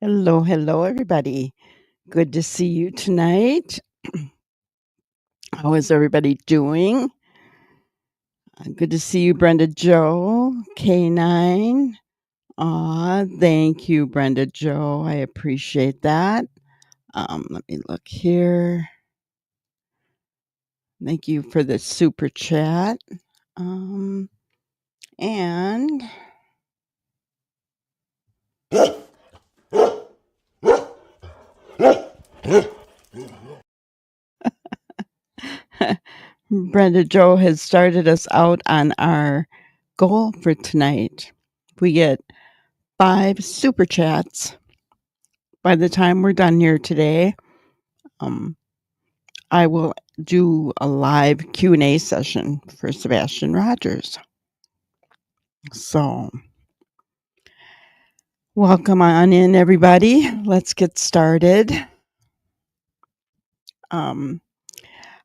Hello, hello, everybody. Good to see you tonight. How is everybody doing? Good to see you, Brenda Joe, K9. Aw, thank you, Brenda Joe. I appreciate that. Let me look here. Thank you for the super chat. And Brenda Joe has started us out on our goal for tonight. We get 5 super chats by the time we're done here today. I will do a live Q&A session for Sebastian Rogers. So, welcome on in, everybody. Let's get started.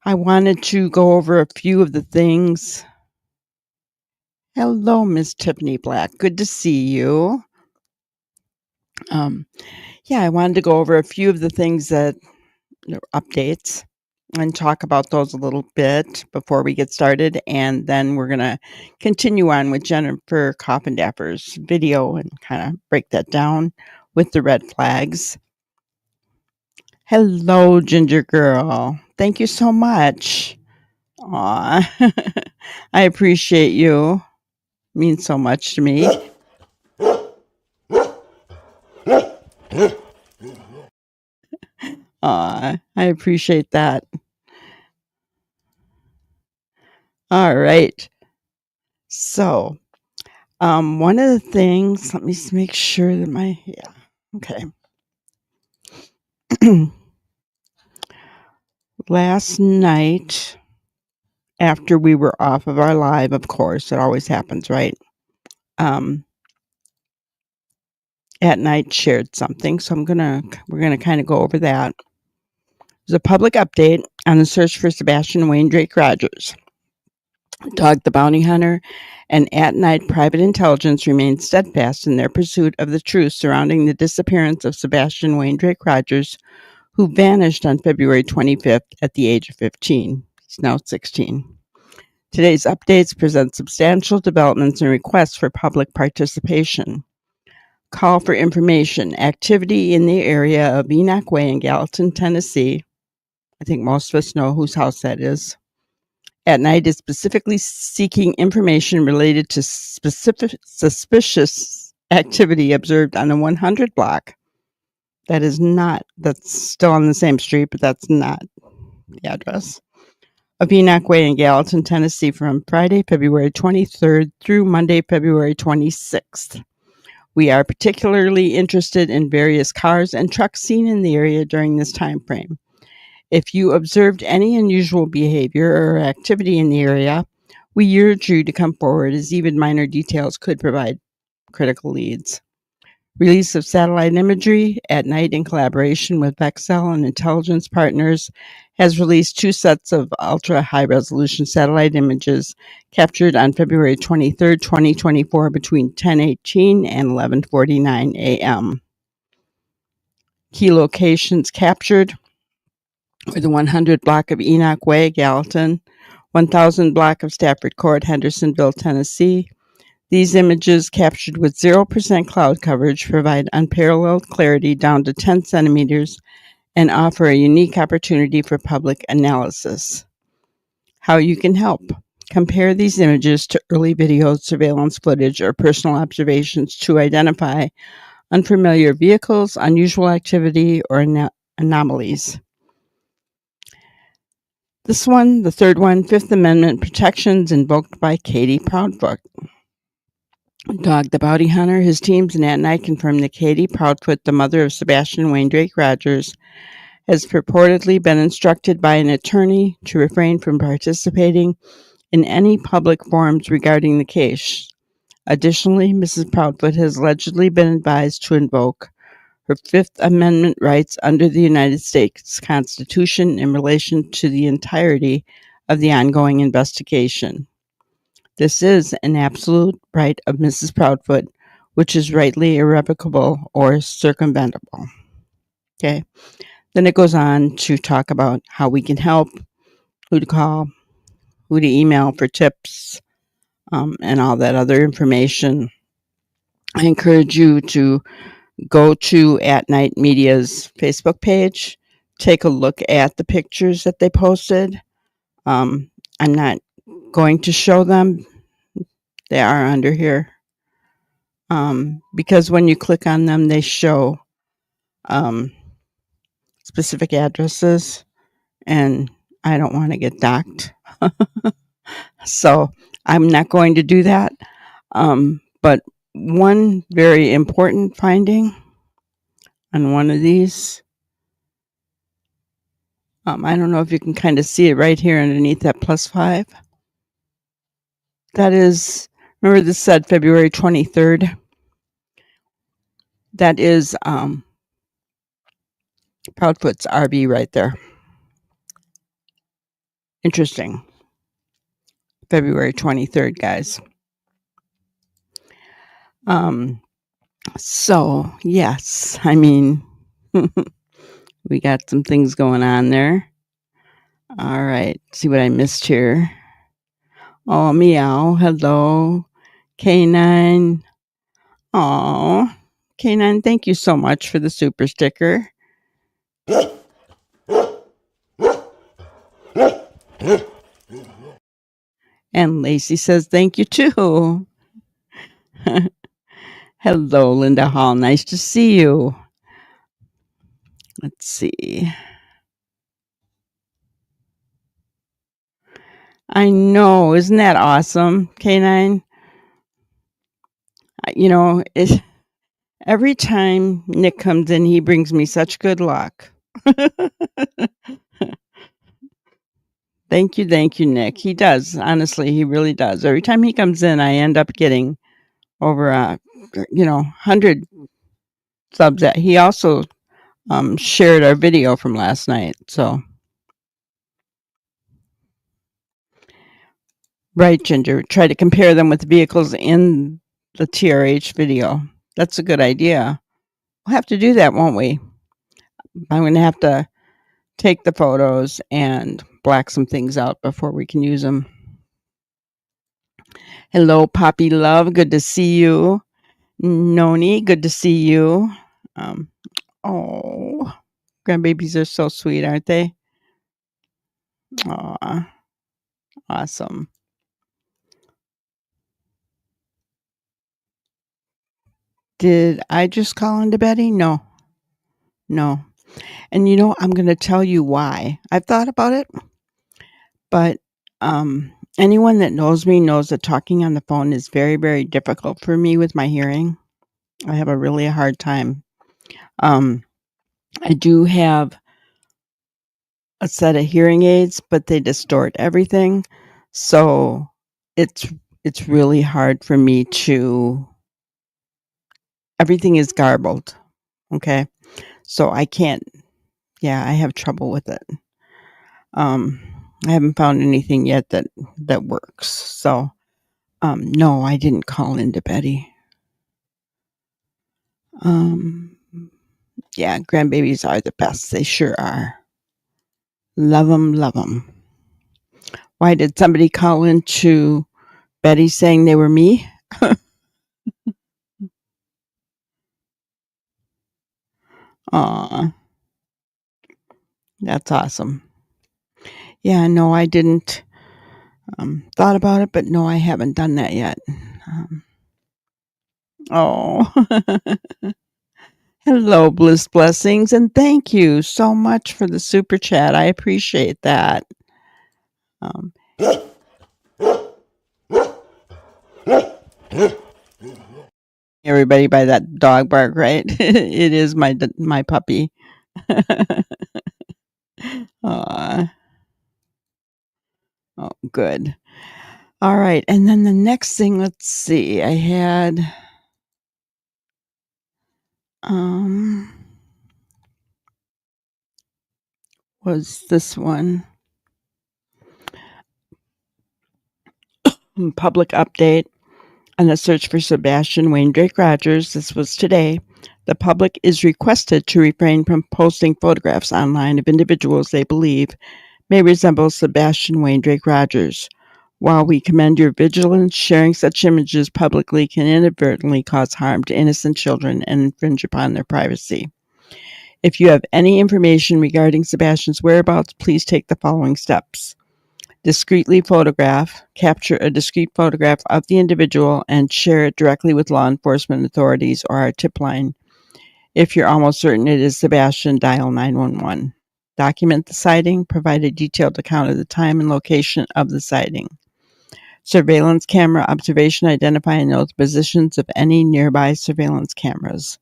I wanted to go over a few of the things. Hello, Miss Tiffany Black. Good to see you. I wanted to go over a few of the things that updates and talk about those a little bit before we get started. And then we're going to continue on with Jennifer Coffindaffer's video and kind of break that down with the red flags. Hello, Ginger Girl. Thank you so much. Aw, I appreciate you. It means so much to me. Aw, I appreciate that. All right. So, one of the things, let me make sure that okay. Last night, after we were off of our live, of course, it always happens, right? At night shared something, so we're gonna kind of go over that. There's a public update on the search for Sebastian Wayne Drake Rogers. Dog the Bounty Hunter and At Night Private Intelligence remain steadfast in their pursuit of the truth surrounding the disappearance of Sebastian Wayne Drake Rogers, who vanished on February 25th at the age of 15. He's now 16. Today's updates present substantial developments and requests for public participation. Call for information. Activity in the area of Enoch Way in Gallatin, Tennessee. I think most of us know whose house that is. At Night is specifically seeking information related to specific suspicious activity observed on the 100 block. That's still on the same street, but that's not the address. Of Enoch Way in Gallatin, Tennessee from Friday, February 23rd through Monday, February 26th. We are particularly interested in various cars and trucks seen in the area during this time frame. If you observed any unusual behavior or activity in the area, we urge you to come forward, as even minor details could provide critical leads. Release of satellite imagery. At Night, in collaboration with Bexel and intelligence partners, has released 2 sets of ultra-high-resolution satellite images captured on February 23, 2024 between 10:18 and 11:49 a.m. Key locations captured were the 100 block of Enoch Way, Gallatin, 1000 block of Stafford Court, Hendersonville, Tennessee. These images, captured with 0% cloud coverage, provide unparalleled clarity down to 10 centimeters and offer a unique opportunity for public analysis. How you can help. Compare these images to early video surveillance footage or personal observations to identify unfamiliar vehicles, unusual activity, or anomalies. This one, the third one, Fifth Amendment protections invoked by Katie Proudfoot. Dog the Bounty Hunter, his teams, and At Night confirmed that Katie Proudfoot, the mother of Sebastian Wayne Drake Rogers, has purportedly been instructed by an attorney to refrain from participating in any public forums regarding the case. Additionally, Mrs. Proudfoot has allegedly been advised to invoke her Fifth Amendment rights under the United States Constitution in relation to the entirety of the ongoing investigation. This is an absolute right of Mrs. Proudfoot, which is rightly irrevocable or circumventable. Okay. Then it goes on to talk about how we can help, who to call, who to email for tips, and all that other information. I encourage you to go to At Night Media's Facebook page, take a look at the pictures that they posted. I'm not going to show them. They are under here. Because when you click on them, they show specific addresses, and I don't want to get docked. So I'm not going to do that. But one very important finding on one of these, I don't know if you can kind of see it right here underneath that +5. That is, remember this said February 23rd? That is Proudfoot's RV right there. Interesting. February 23rd, guys. So, yes, I mean, we got some things going on there. All right, see what I missed here. Oh, meow. Hello, K9. Oh, K9, thank you so much for the super sticker. And Lacey says thank you too. Hello, Linda Hall. Nice to see you. Let's see. I know. Isn't that awesome, K9? You know, every time Nick comes in, he brings me such good luck. Thank you, Nick. He does. Honestly, he really does. Every time he comes in, I end up getting over 100 subs. That he also shared our video from last night. So, right, Ginger. Try to compare them with vehicles in the TRH video. That's a good idea. We'll have to do that, won't we? I'm going to have to take the photos and black some things out before we can use them. Hello, Poppy Love. Good to see you. Noni, good to see you. Oh, grandbabies are so sweet, aren't they? Aw, awesome. Did I just call into Betty? No. And I'm going to tell you why. I've thought about it, but anyone that knows me knows that talking on the phone is very, very difficult for me with my hearing. I have a really hard time. I do have a set of hearing aids, but they distort everything. So it's really hard for me to, everything is garbled. Okay. So I can't, I have trouble with it. I haven't found anything yet that works. So, no, I didn't call into Betty. Yeah, grandbabies are the best. They sure are. Love them, love them. Why did somebody call into Betty saying they were me? Aw, that's awesome. Yeah, no, I didn't. Thought about it, but no, I haven't done that yet. Oh, hello, Bliss Blessings, and thank you so much for the super chat. I appreciate that. Everybody by that dog bark, right? It is my puppy. Aw. Oh, good. All right, and then the next thing, let's see, I had, was this one. Public update. On the search for Sebastian Wayne Drake Rogers, this was today, the public is requested to refrain from posting photographs online of individuals they believe may resemble Sebastian Wayne Drake Rogers. While we commend your vigilance, sharing such images publicly can inadvertently cause harm to innocent children and infringe upon their privacy. If you have any information regarding Sebastian's whereabouts, please take the following steps. Capture a discrete photograph of the individual and share it directly with law enforcement authorities or our tip line. If you're almost certain it is Sebastian, dial 911. Document the sighting, provide a detailed account of the time and location of the sighting. Surveillance camera observation, identify and note the positions of any nearby surveillance cameras.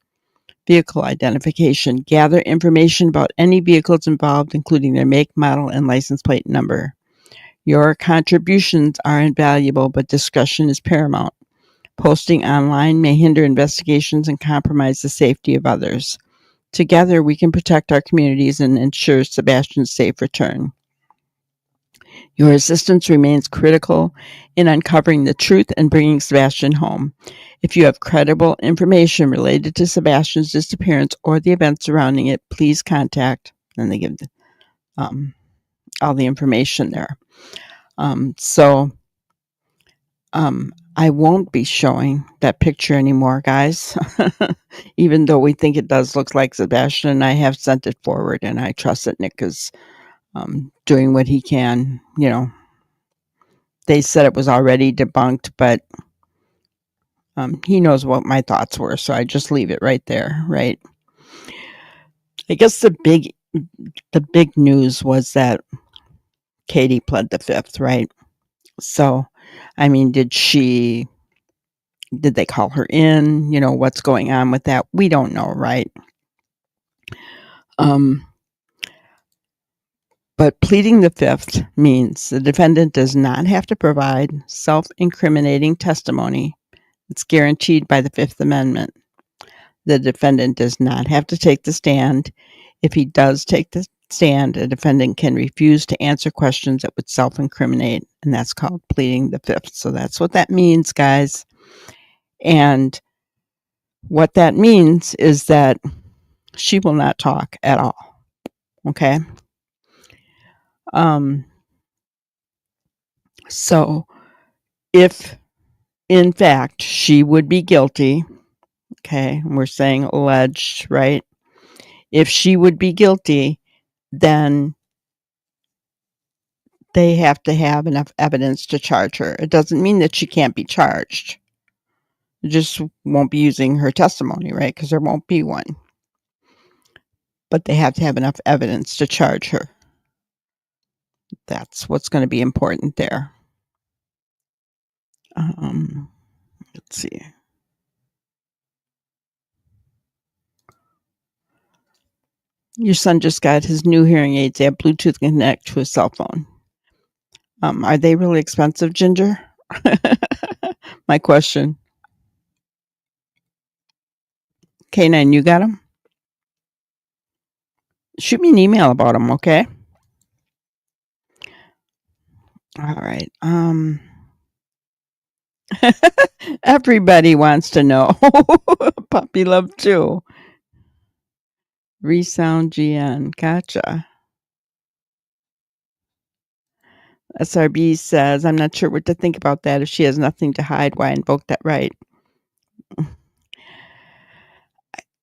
Vehicle identification, gather information about any vehicles involved, including their make, model, and license plate number. Your contributions are invaluable, but discretion is paramount. Posting online may hinder investigations and compromise the safety of others. Together, we can protect our communities and ensure Sebastian's safe return. Your assistance remains critical in uncovering the truth and bringing Sebastian home. If you have credible information related to Sebastian's disappearance or the events surrounding it, please contact. And they give all the information there. I won't be showing that picture anymore, guys. Even though we think it does look like Sebastian, I have sent it forward, and I trust that Nick is doing what he can. They said it was already debunked, but he knows what my thoughts were, so I just leave it right there, right? I guess the big news was that Katie pled the fifth, right? So, I mean, did they call her in? What's going on with that? We don't know, right? But pleading the fifth means the defendant does not have to provide self-incriminating testimony. It's guaranteed by the Fifth Amendment. The defendant does not have to take the stand. If he does take the stand, a defendant can refuse to answer questions that would self-incriminate, and that's called pleading the fifth. So that's what that means, guys. And what that means is that she will not talk at all. Okay? So if, in fact, she would be guilty, okay, we're saying alleged, right? If she would be guilty, then they have to have enough evidence to charge her. It doesn't mean that she can't be charged. It just won't be using her testimony, right? Because there won't be one. But they have to have enough evidence to charge her. That's what's going to be important there. Let's see. Your son just got his new hearing aids. They have Bluetooth connect to his cell phone. Are they really expensive, Ginger? My question. K9, you got them? Shoot me an email about them, okay? All right. Everybody wants to know. Puppy love too. Resound GN. Gotcha. SRB says, I'm not sure what to think about that. If she has nothing to hide, why invoke that right?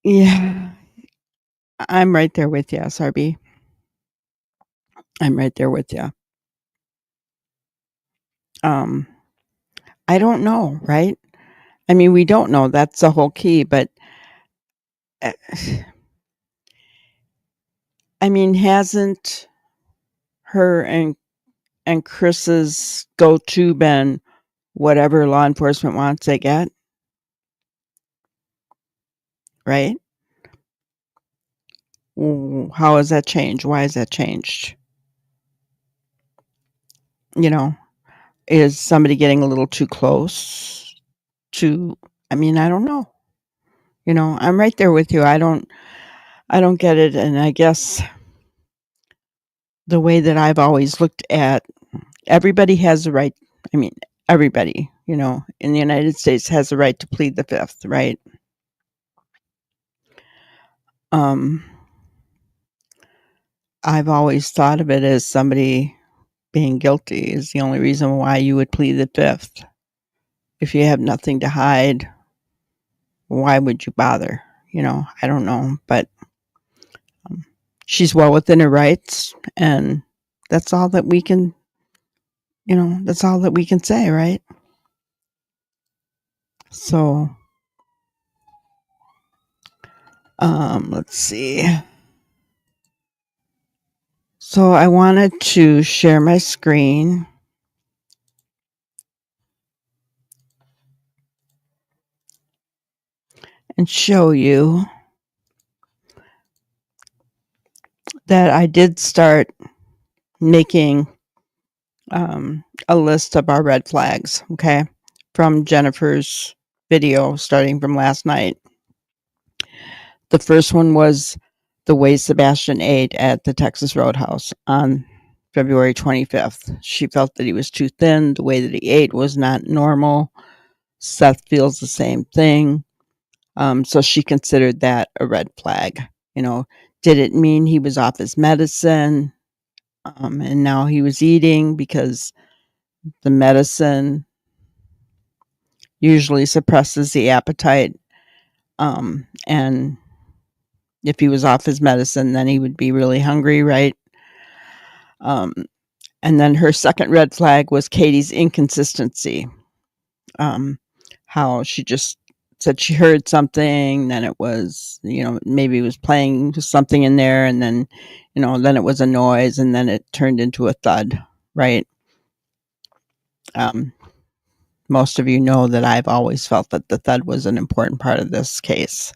Yeah. I'm right there with you, SRB. I'm right there with you. I don't know, right? I mean, we don't know. That's the whole key, but I mean, hasn't her and Chris's go-to been whatever law enforcement wants, they get? Right? How has that changed? Why has that changed? Is somebody getting a little too close to, I mean, I don't know. I'm right there with you. I don't get it. And I guess the way that I've always looked at, everybody has the right, I mean, everybody, in the United States has the right to plead the fifth, right? I've always thought of it as somebody being guilty is the only reason why you would plead the fifth. If you have nothing to hide, why would you bother? I don't know, but she's well within her rights, and that's all that we can, say, right? So, let's see. So I wanted to share my screen and show you that I did start making a list of our red flags, okay, from Jennifer's video starting from last night. The first one was the way Sebastian ate at the Texas Roadhouse on February 25th. She felt that he was too thin. The way that he ate was not normal. Seth feels the same thing. So she considered that a red flag. Did it mean he was off his medicine and now he was eating because the medicine usually suppresses the appetite? And if he was off his medicine, then he would be really hungry, right? And then her second red flag was Katie's inconsistency. How she just said she heard something, then it was, maybe it was playing something in there, and then, then it was a noise, and then it turned into a thud, right? Most of you know that I've always felt that the thud was an important part of this case.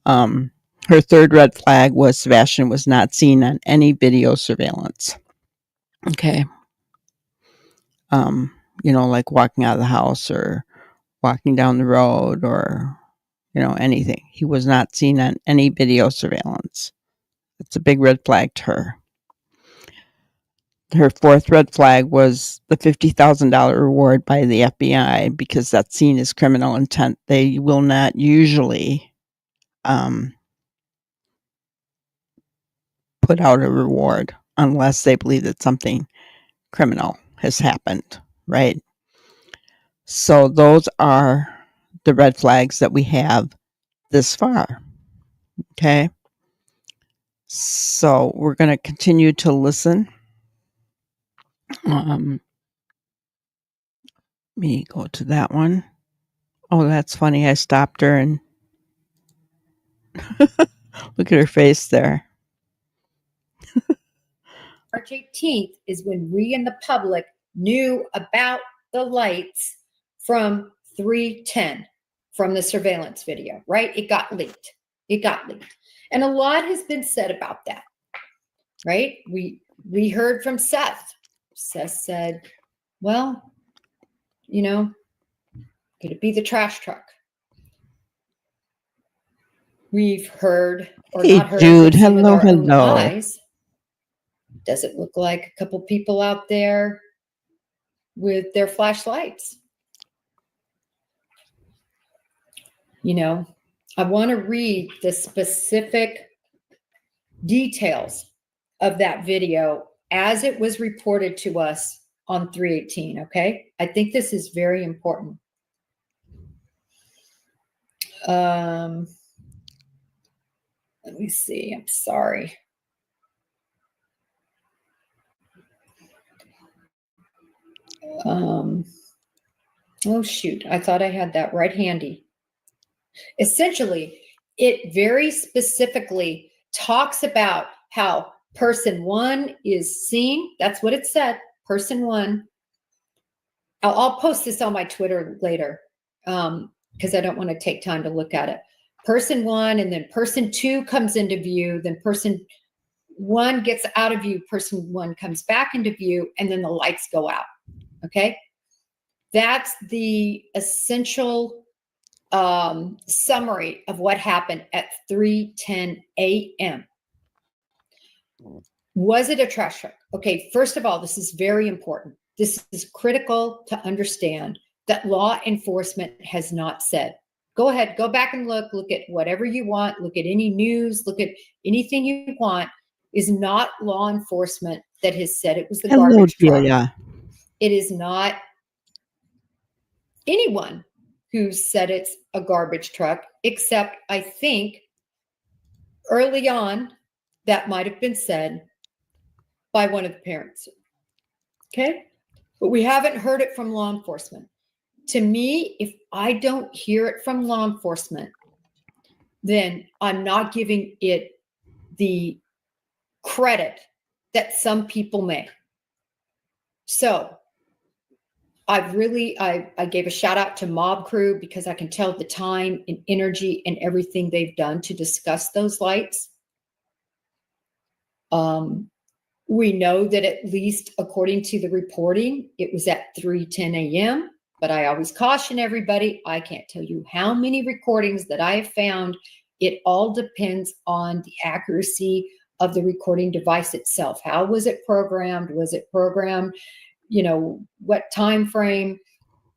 Her third red flag was Sebastian was not seen on any video surveillance. Okay. Like walking out of the house or walking down the road or, anything. He was not seen on any video surveillance. It's a big red flag to her. Her fourth red flag was the $50,000 reward by the FBI because that's seen as criminal intent. They will not usually put out a reward unless they believe that something criminal has happened, right? So those are the red flags that we have this far. Okay. So we're going to continue to listen. Let me go to that one. Oh, that's funny. I stopped her and look at her face there. March 18th is when we in the public knew about the lights from 310 from the surveillance video, right? It got leaked. And a lot has been said about that, right? We heard from Seth. Seth said, well, could it be the trash truck? We've heard or Hey, not heard Jude. with our own Hello. eyes. Does it look like a couple people out there with their flashlights? I want to read the specific details of that video as it was reported to us on 318, okay? I think this is very important. Let me see. I'm sorry. Oh, shoot. I thought I had that right handy. Essentially, it very specifically talks about how person one is seen. That's what it said. Person one. I'll post this on my Twitter later because I don't want to take time to look at it. Person one, and then person two comes into view. Then person one gets out of view. Person one comes back into view, and then the lights go out. Okay. That's the essential summary of what happened at 3:10 a.m. Was it a trash truck? Okay, first of all, this is very important. this is critical to understand that law enforcement has not said. Go ahead, go back and look at whatever you want, look at any news, look at anything you want. Is not law enforcement that has said it was the Hello, garbage truck. Delia. It is not anyone who said it's a garbage truck, except I think early on that might have been said by one of the parents. Okay? But we haven't heard it from law enforcement. To me, if I don't hear it from law enforcement, then I'm not giving it the credit that some people may. So I gave a shout out to Mob Crew because I can tell the time and energy and everything they've done to discuss those lights. We know that at least according to the reporting, it was at 3:10 a.m. But I always caution everybody, I can't tell you how many recordings that I have found. It all depends on the accuracy of the recording device itself. How was it programmed? Was it programmed, what time frame?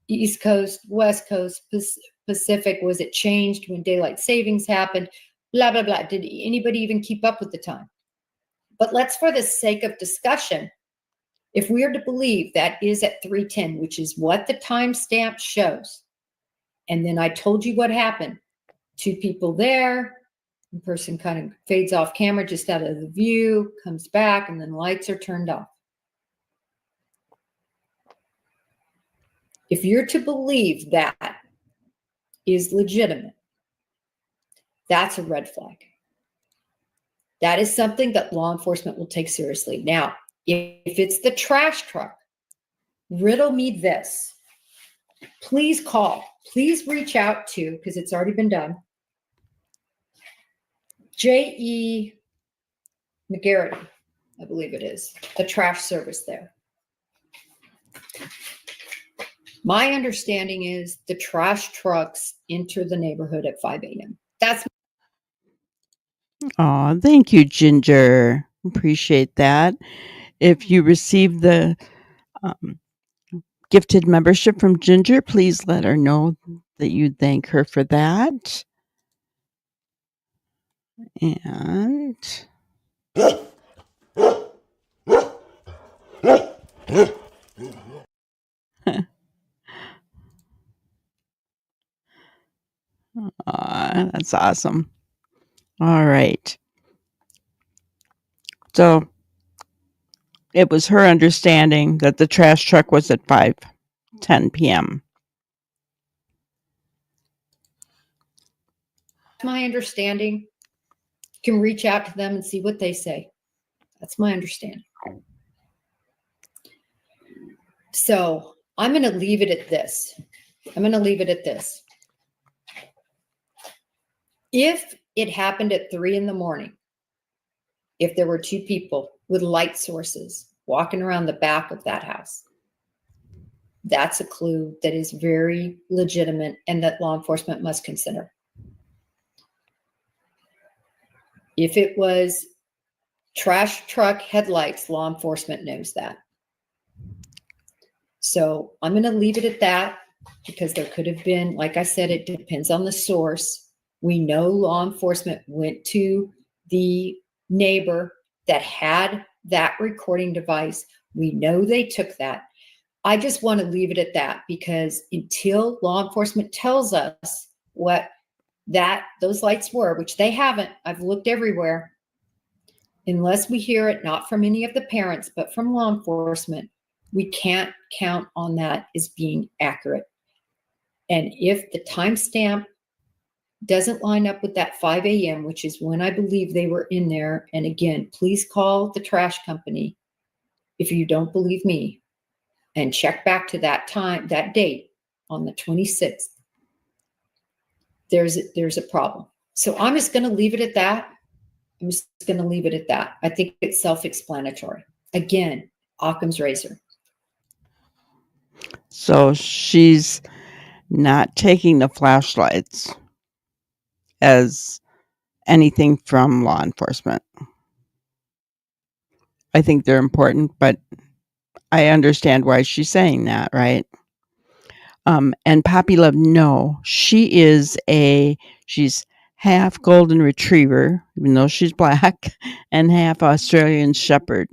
East Coast, West Coast, Pacific? Was it changed when daylight savings happened? Blah, blah, blah. Did anybody even keep up with the time? But let's, for the sake of discussion, if we are to believe that is at 3:10, which is what the timestamp shows, and then I told you what happened. 2 people there, the person kind of fades off camera, just out of the view, comes back, and then lights are turned off. If you're to believe that is legitimate, that's a red flag. That is something that law enforcement will take seriously. Now, if it's the trash truck, riddle me this. Please call. Please reach out to, because it's already been done, J.E. McGarrity, I believe it is, the trash service there. My understanding is the trash trucks enter the neighborhood at 5 a.m. That's Oh, thank you, Ginger. Appreciate that. If you receive the gifted membership from Ginger, please let her know that you thank her for that. And that's awesome. All right. So it was her understanding that the trash truck was at 5:10 p.m. my understanding. You can reach out to them and see what they say. That's my understanding. So I'm going to leave it at this. If it happened at 3 a.m, if there were 2 people with light sources walking around the back of that house, that's a clue that is very legitimate and that law enforcement must consider. If it was trash truck headlights, law enforcement knows that. So I'm going to leave it at that because there could have been, like I said, it depends on the source. We know law enforcement went to the neighbor that had that recording device. We know they took that. I just want to leave it at that because until law enforcement tells us what those lights were, which they haven't, I've looked everywhere, unless we hear it not from any of the parents, but from law enforcement, we can't count on that as being accurate. And if the timestamp doesn't line up with that 5 a.m., which is when I believe they were in there, and again, please call the trash company if you don't believe me and check back to that time, that date on the 26th. There's a problem. So I'm just going to leave it at that. I think it's self-explanatory. Again, Occam's razor. So she's not taking the flashlights as anything from law enforcement. I think they're important, but I understand why she's saying that, right? And Poppy Love, no, she's half golden retriever, even though she's black, and half Australian shepherd.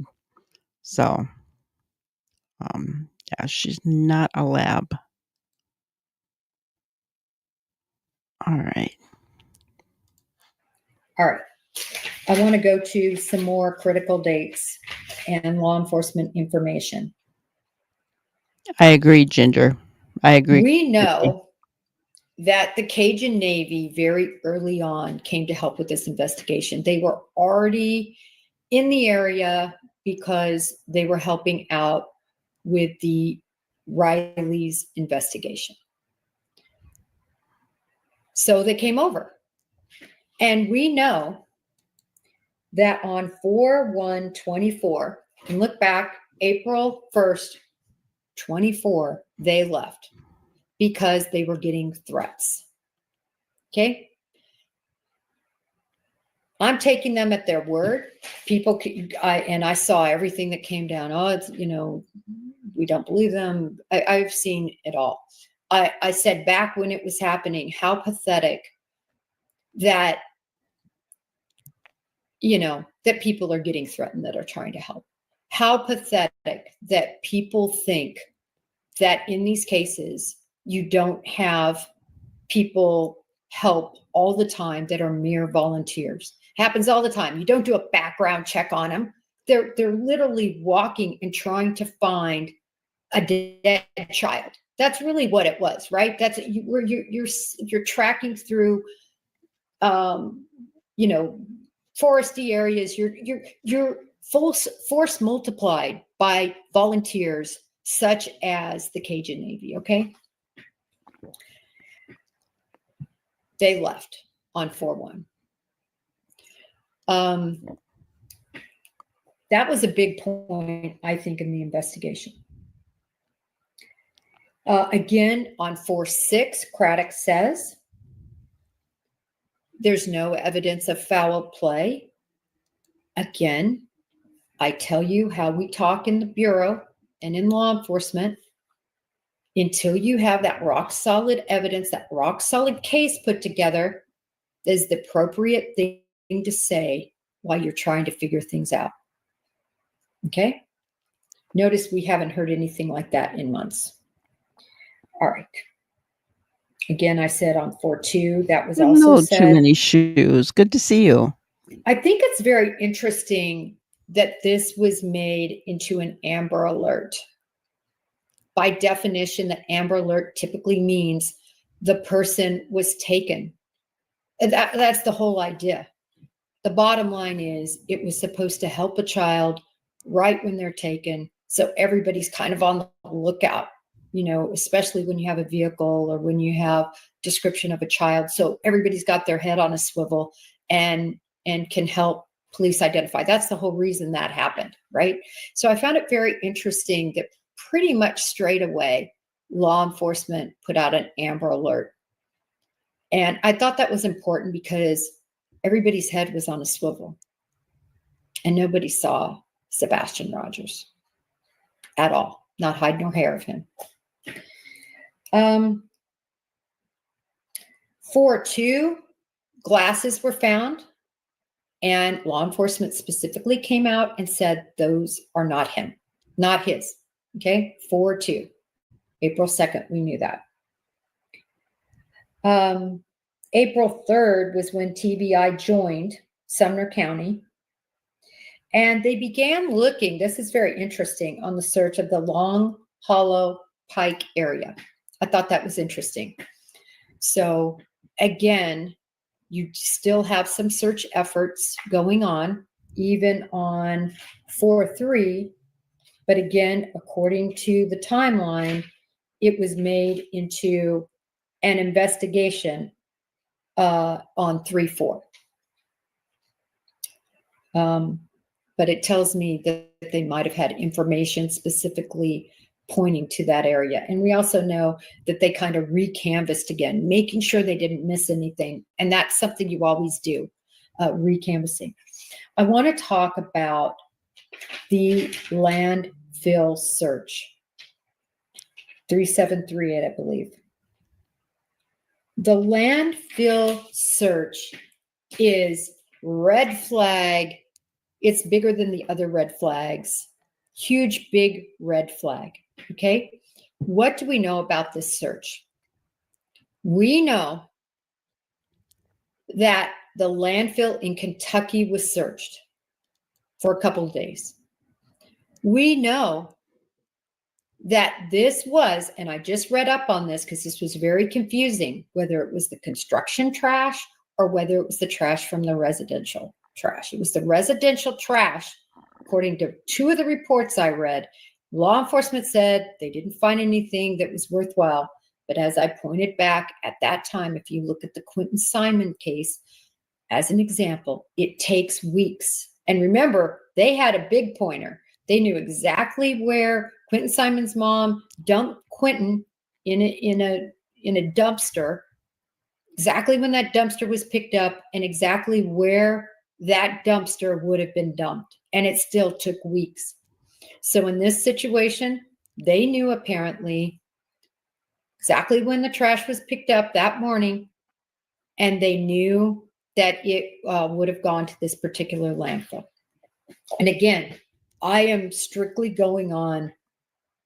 So, yeah, she's not a lab. All right. All right. I want to go to some more critical dates and law enforcement information. I agree, Ginger. I agree. We know that the Cajun Navy very early on came to help with this investigation. They were already in the area because they were helping out with the Riley's investigation. So they came over. And we know that on 4/1/24, and look back, April 1st, 24, they left because they were getting threats. Okay. I'm taking them at their word. People, I saw everything that came down. Oh, it's, we don't believe them. I've seen it all. I said back when it was happening, how pathetic that, that people are getting threatened that are trying to help. How pathetic that people think that in these cases, you don't have people help all the time that are mere volunteers. Happens all the time. You don't do a background check on them. They're literally walking and trying to find a dead child. That's really what it was, right? That's you're tracking through, foresty areas. You're force multiplied by volunteers such as the Cajun Navy. Okay. They left on 4/1. That was a big point, I think, in the investigation. Again, on 4/6, Craddock says there's no evidence of foul play. Again, I tell you how we talk in the Bureau and in law enforcement. Until you have that rock solid evidence, that rock solid case put together, is the appropriate thing to say while you're trying to figure things out. Okay. Notice we haven't heard anything like that in months. All right. Again, I said on 4/2, that was also No, said. too many shoes. Good to see you. I think it's very interesting that this was made into an Amber Alert. By definition, the Amber Alert typically means the person was taken. That's the whole idea. The bottom line is it was supposed to help a child right when they're taken. So everybody's kind of on the lookout, especially when you have a vehicle or when you have description of a child. So everybody's got their head on a swivel and can help police identify. That's the whole reason that happened, right? So I found it very interesting that pretty much straight away, law enforcement put out an Amber Alert. And I thought that was important because everybody's head was on a swivel and nobody saw Sebastian Rogers at all, not hide nor hair of him. 4/2, glasses were found, and law enforcement specifically came out and said those are not him, not his. Okay, 4/2, April 2nd, we knew that. April 3rd was when TBI joined Sumner County, and they began looking, this is very interesting, on the search of the Long Hollow Pike area. I thought that was interesting. So again, you still have some search efforts going on, even on 4/3. But again, according to the timeline, it was made into an investigation on 3/4. But it tells me that they might have had information specifically pointing to that area. And we also know that they kind of recanvassed again, making sure they didn't miss anything. And that's something you always do, recanvassing. I want to talk about the landfill landfill search. 3738, I believe. The landfill search is red flag. It's bigger than the other red flags. Huge, big red flag. Okay. What do we know about this search? We know that the landfill in Kentucky was searched for a couple of days. We know that this was, and I just read up on this because this was very confusing, whether it was the construction trash or whether it was the trash from the residential trash. It was the residential trash, according to two of the reports I read. Law enforcement said they didn't find anything that was worthwhile. But as I pointed back at that time, if you look at the Quentin Simon case as an example, it takes weeks. And remember, they had a big pointer. They knew exactly where Quentin Simon's mom dumped Quentin in a dumpster, exactly when that dumpster was picked up, and exactly where that dumpster would have been dumped. And it still took weeks. So in this situation, they knew apparently exactly when the trash was picked up that morning, and they knew that it would have gone to this particular landfill. And again, I am strictly going on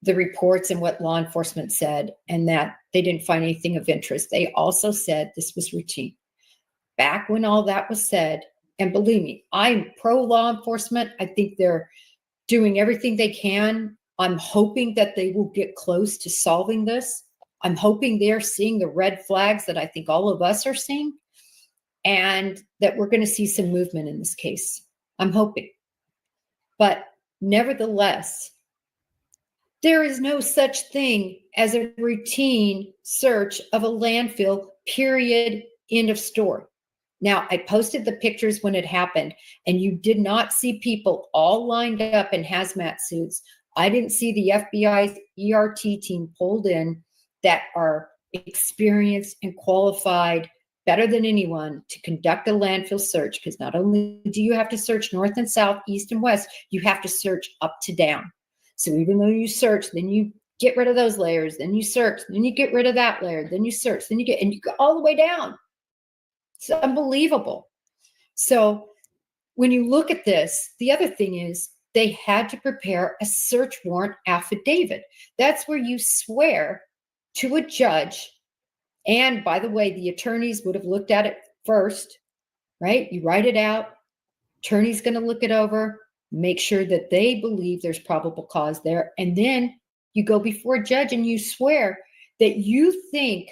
the reports and what law enforcement said, and that they didn't find anything of interest. They also said this was routine. Back when all that was said, and believe me, I'm pro law enforcement. I think they're doing everything they can. I'm hoping that they will get close to solving this. I'm hoping they're seeing the red flags that I think all of us are seeing, and that we're going to see some movement in this case. I'm hoping. But nevertheless, there is no such thing as a routine search of a landfill, period, end of story. Now, I posted the pictures when it happened, and you did not see people all lined up in hazmat suits. I didn't see the FBI's ERT team pulled in that are experienced and qualified better than anyone to conduct a landfill search, because not only do you have to search north and south, east and west, you have to search up to down. So even though you search, then you get rid of those layers, then you search, then you get rid of that layer, then you search, then you go all the way down. It's unbelievable. So when you look at this, the other thing is they had to prepare a search warrant affidavit. That's where you swear to a judge. And by the way, the attorneys would have looked at it first, right? You write it out. Attorney's going to look it over, make sure that they believe there's probable cause there. And then you go before a judge and you swear that you think,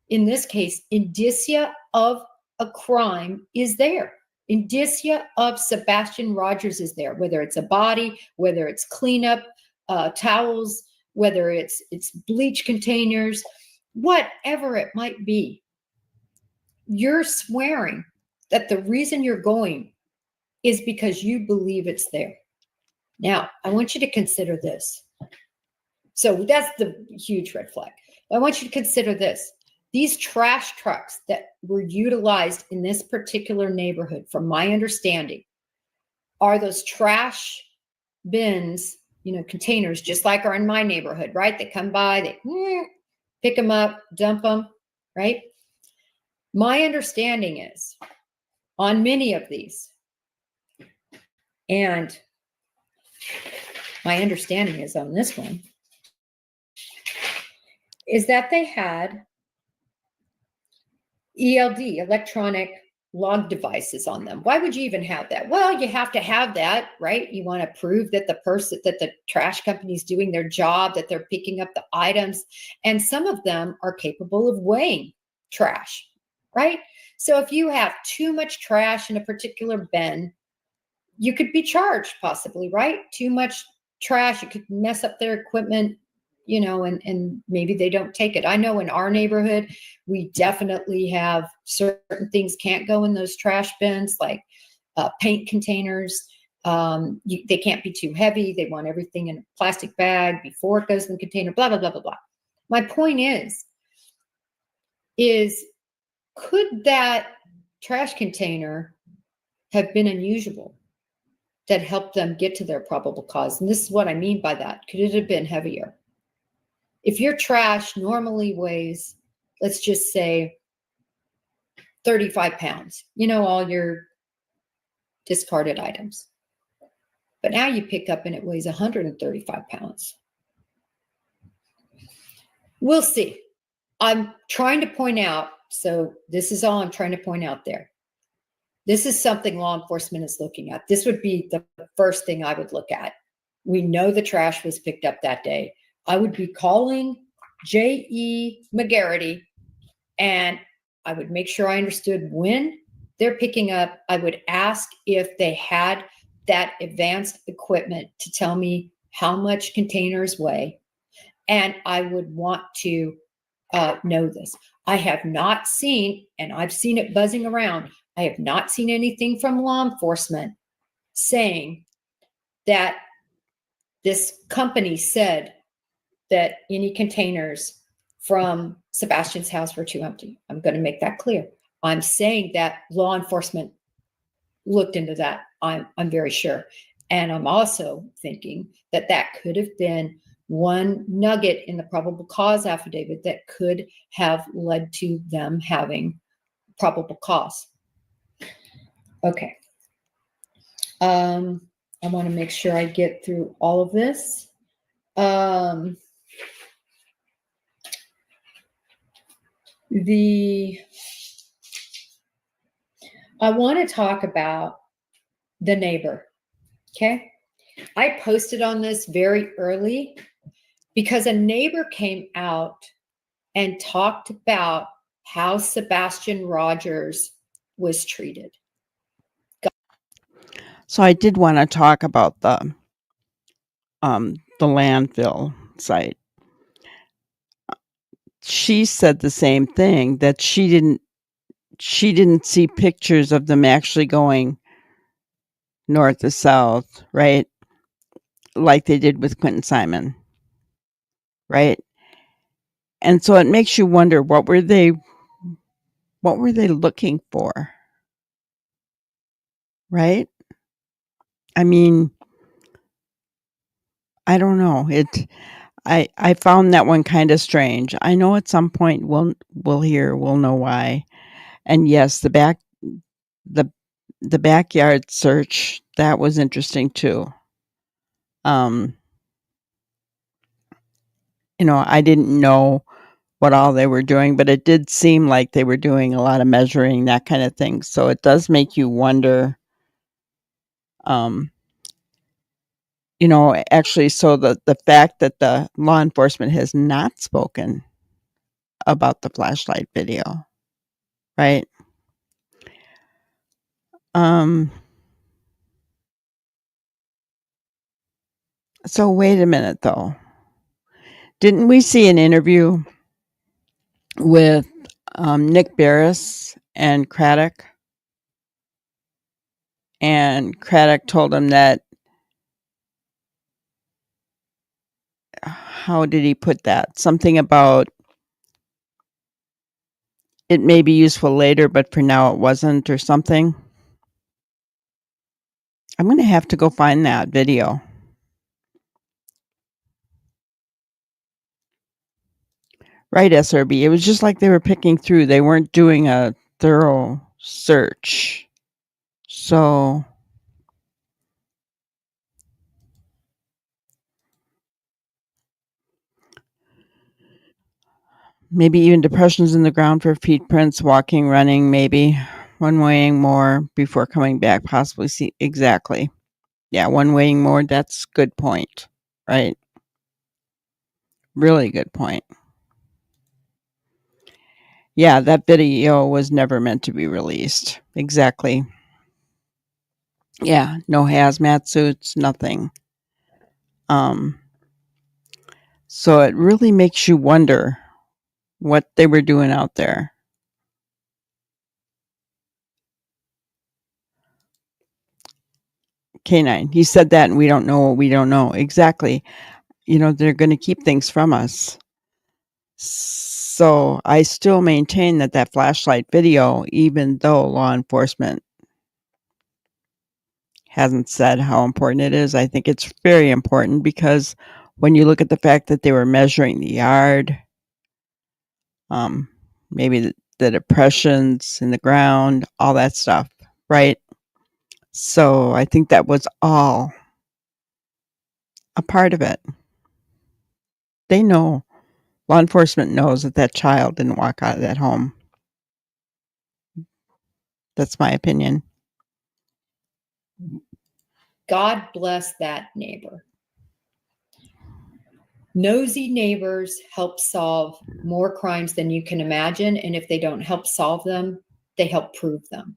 in this case, indicia of a crime is there. Indicia of Sebastian Rogers is there, whether it's a body, whether it's cleanup towels, whether it's bleach containers, whatever it might be. You're swearing that the reason you're going is because you believe it's there. Now, I want you to consider this. So that's the huge red flag. I want you to consider this. These trash trucks that were utilized in this particular neighborhood, from my understanding, are those trash bins, containers, just like are in my neighborhood, right? They come by, they pick them up, dump them, right? My understanding is on many of these, and my understanding is on this one, is that they had ELD, electronic log devices on them. Why would you even have that? Well, you have to have that, right? You want to prove that that the trash company is doing their job, that they're picking up the items. And some of them are capable of weighing trash, right? So if you have too much trash in a particular bin, you could be charged possibly, right? Too much trash, you could mess up their equipment, and maybe they don't take it. I know in our neighborhood, we definitely have certain things can't go in those trash bins, like paint containers. They can't be too heavy. They want everything in a plastic bag before it goes in the container, blah, blah, blah, blah, blah. My point is could that trash container have been unusable? that helped them get to their probable cause. And this is what I mean by that. Could it have been heavier? If your trash normally weighs, let's just say 35 pounds, all your discarded items. But now you pick up and it weighs 135 pounds. We'll see. I'm trying to point out, so this is all I'm trying to point out there. This is something law enforcement is looking at. This would be the first thing I would look at. We know the trash was picked up that day. I would be calling J.E. McGarity, and I would make sure I understood when they're picking up. I would ask if they had that advanced equipment to tell me how much containers weigh, and I would want to know this. I have not seen, and I've seen it buzzing around, I have not seen anything from law enforcement saying that this company said that any containers from Sebastian's house were too empty. I'm going to make that clear. I'm saying that law enforcement looked into that. I'm very sure. And I'm also thinking that that could have been one nugget in the probable cause affidavit that could have led to them having probable cause. Okay. I want to make sure I get through all of this. I want to talk about the neighbor. Okay. I posted on this very early because a neighbor came out and talked about how Sebastian Rogers was treated. So I did want to talk about the landfill site. She said the same thing, that she didn't see pictures of them actually going north to south, right? Like they did with Quentin Simon, right? And so it makes you wonder, what were they looking for? Right? I mean, I don't know. I found that one kind of strange. I know at some point we'll know why. And yes, the backyard search, that was interesting too. I didn't know what all they were doing, but it did seem like they were doing a lot of measuring, that kind of thing. So it does make you wonder, actually, so the fact that the law enforcement has not spoken about the flashlight video, right? So wait a minute though. Didn't we see an interview with Nick Barris and Craddock? And Craddock told him that, how did he put that? Something about it may be useful later, but for now it wasn't, or something. I'm going to have to go find that video. Right, SRB. It was just like they were picking through. They weren't doing a thorough search. So maybe even depressions in the ground for feet prints, walking, running, maybe. One weighing more before coming back, possibly. See, exactly. Yeah, one weighing more. That's good point. Right? Really good point. Yeah, that video was never meant to be released. Exactly. Yeah, no hazmat suits, nothing. So it really makes you wonder what they were doing out there. K9, he said that, and we don't know what we don't know. Exactly. They're going to keep things from us. So I still maintain that flashlight video, even though law enforcement hasn't said how important it is. I think it's very important because when you look at the fact that they were measuring the yard, maybe the depressions in the ground, all that stuff, right? So I think that was all a part of it. They know, law enforcement knows that that child didn't walk out of that home. That's my opinion. God bless that neighbor. Nosy neighbors help solve more crimes than you can imagine. And if they don't help solve them, they help prove them.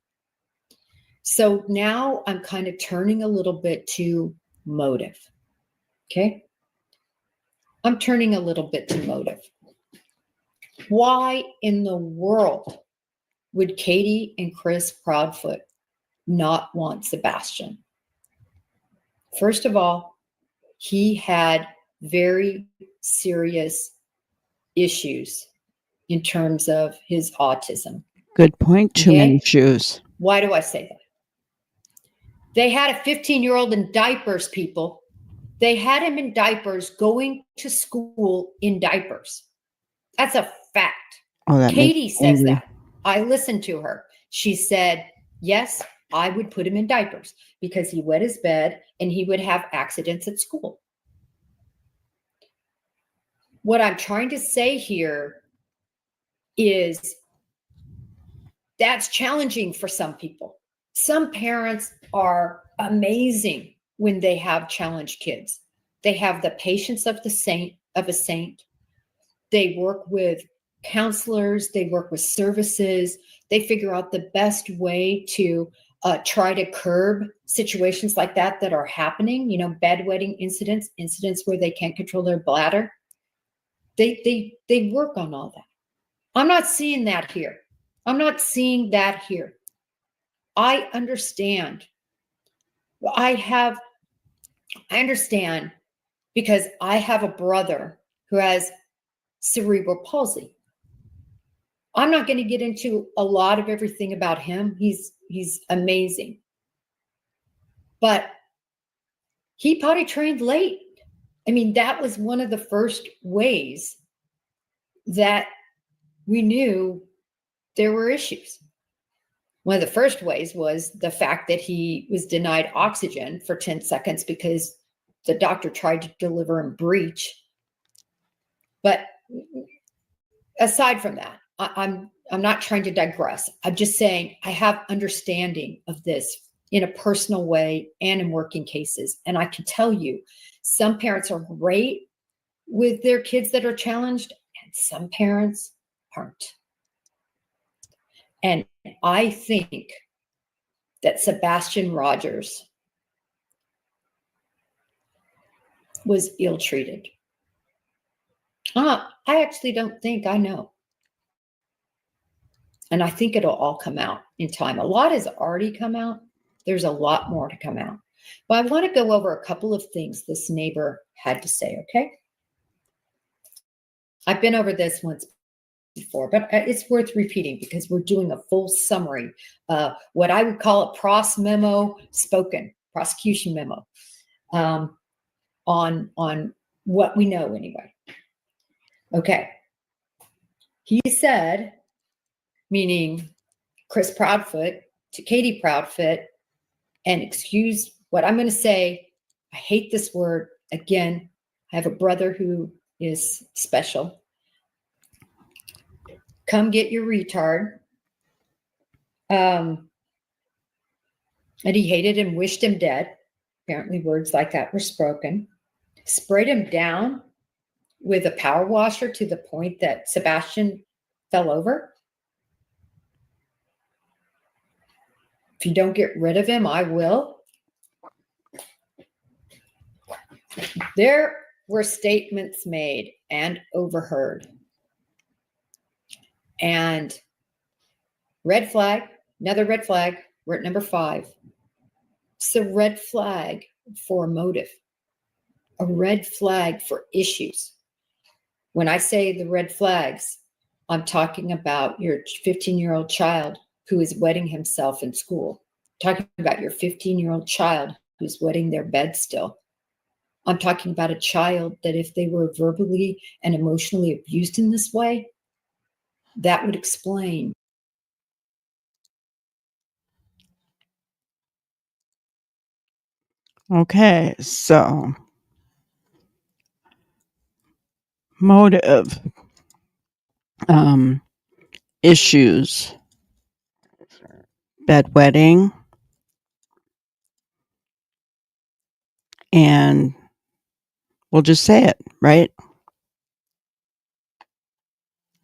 So now I'm kind of turning a little bit to motive. Okay. I'm turning a little bit to motive. Why in the world would Katie and Chris Proudfoot not want Sebastian? First of all, he had very serious issues in terms of his autism. Good point. Too many shoes. Why do I say that? They had a 15-year-old in diapers, people. They had him in diapers, going to school in diapers. That's a fact. Oh, that Katie says angry. that. I listened to her. She said, yes, I would put him in diapers because he wet his bed and he would have accidents at school. What I'm trying to say here is that's challenging for some people. Some parents are amazing when they have challenged kids. They have the patience of a saint. They work with counselors, they work with services, they figure out the best way to try to curb situations like that are happening, bedwetting incidents where they can't control their bladder. They work on all that. I'm not seeing that here. I understand. I understand because I have a brother who has cerebral palsy. I'm not going to get into a lot of everything about him. He's amazing. But he potty trained late. I mean, that was one of the first ways that we knew there were issues. One of the first ways was the fact that he was denied oxygen for 10 seconds because the doctor tried to deliver him breech. But aside from that, I'm not trying to digress. I'm just saying I have understanding of this in a personal way and in working cases. And I can tell you, some parents are great with their kids that are challenged, and some parents aren't. And I think that Sebastian Rogers was ill-treated. I actually don't think I know. And I think it'll all come out in time. A lot has already come out. There's a lot more to come out. But I want to go over a couple of things this neighbor had to say, okay? I've been over this once before, but it's worth repeating because we're doing a full summary, what I would call a pros memo spoken, prosecution memo, on what we know anyway. Okay. He said, meaning Chris Proudfoot to Katie Proudfoot, and excuse what I'm going to say. I hate this word. Again, I have a brother who is special. Come get your retard. And he hated him, wished him dead. Apparently words like that were spoken. Sprayed him down with a power washer to the point that Sebastian fell over. If you don't get rid of him, I will. There were statements made and overheard. And red flag, another red flag, we're at number 5. It's a red flag for motive, a red flag for issues. When I say the red flags, I'm talking about your 15-year-old child who is wetting himself in school. talking about your 15-year-old child who's wetting their bed still. I'm talking about a child that if they were verbally and emotionally abused in this way, that would explain. Okay, so motive, issues, bedwetting, and we'll just say it, right?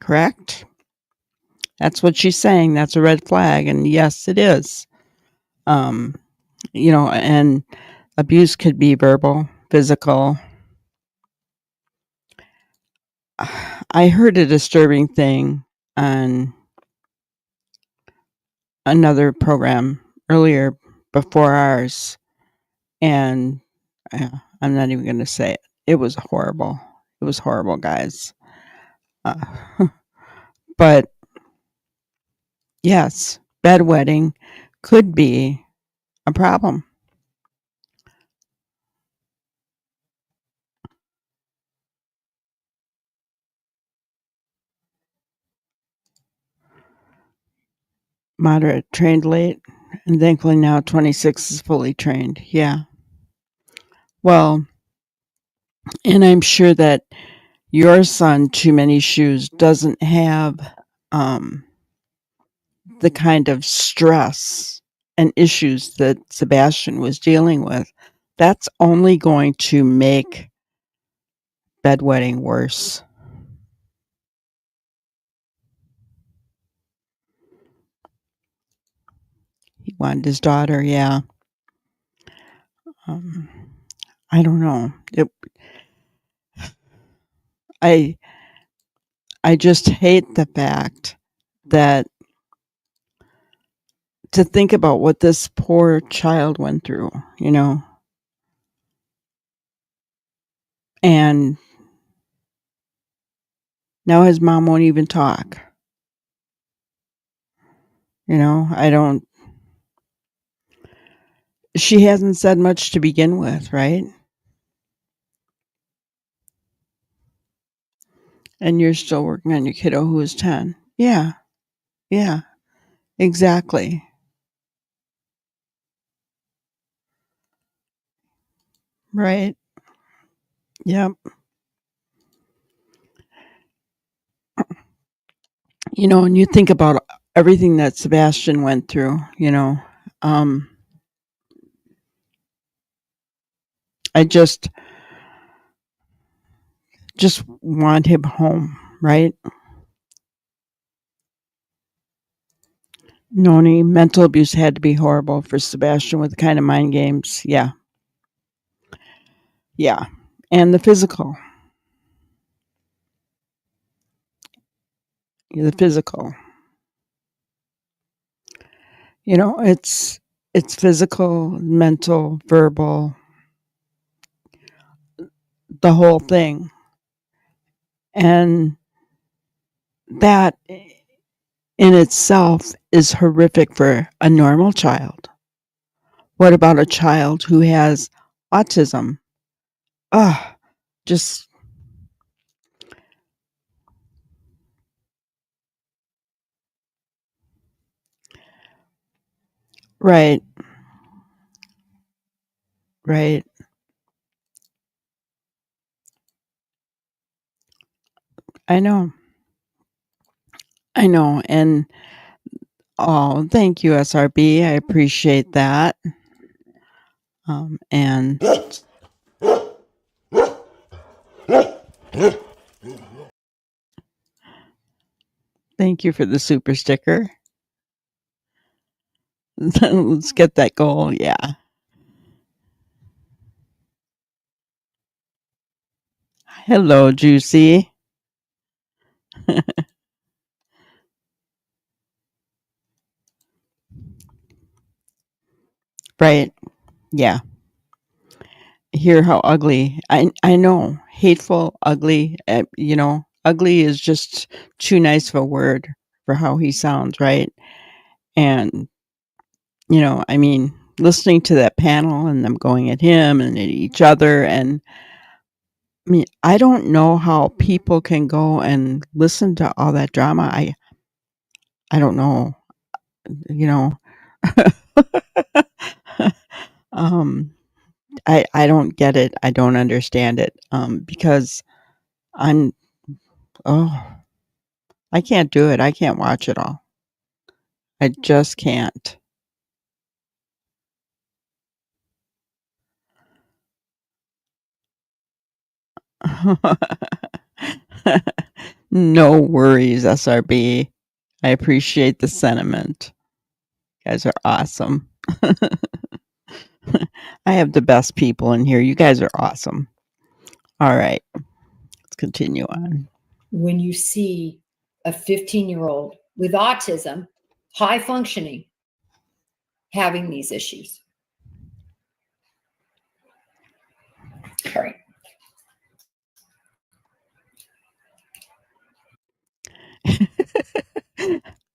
Correct? That's what she's saying. That's a red flag. And yes, it is. Um, and abuse could be verbal, physical. I heard a disturbing thing on another program earlier before ours, and I'm not even going to say it. It was horrible. It was horrible, guys. Uh, but yes, bedwetting could be a problem. Moderate, trained late, and thankfully now 26 is fully trained. Yeah. Well, and I'm sure that your son, Too Many Shoes, doesn't have the kind of stress and issues that Sebastian was dealing with. That's only going to make bedwetting worse. He wanted his daughter, yeah. Um, I don't know. I I just hate the fact that to think about what this poor child went through, and now his mom won't even talk. I don't. She hasn't said much to begin with, right? And you're still working on your kiddo who is 10. Yeah, yeah, exactly. Right. Yep. And you think about everything that Sebastian went through, um, I just want him home, right? Noni, mental abuse had to be horrible for Sebastian with the kind of mind games. Yeah. Yeah. And the physical. The physical. It's physical, mental, verbal, the whole thing. And that in itself is horrific for a normal child. What about a child who has autism? Ah, just right, right. I know. I know. And oh, thank you, SRB. I appreciate that. And thank you for the super sticker. Let's get that goal. Yeah. Hello, Juicy. Right. Yeah. Hear how ugly. I know. Hateful, ugly. Ugly is just too nice of a word for how he sounds, right? And I mean, listening to that panel and them going at him and at each other, and I mean, I don't know how people can go and listen to all that drama. I don't know, you know. um, I don't get it. I don't understand it. Because I'm oh, I can't do it. I can't watch it all. I just can't. No worries, SRB. I appreciate the sentiment. You guys are awesome. I have the best people in here. You guys are awesome. All right, let's continue on. When you see a 15-year-old with autism, high functioning, having these issues. All right.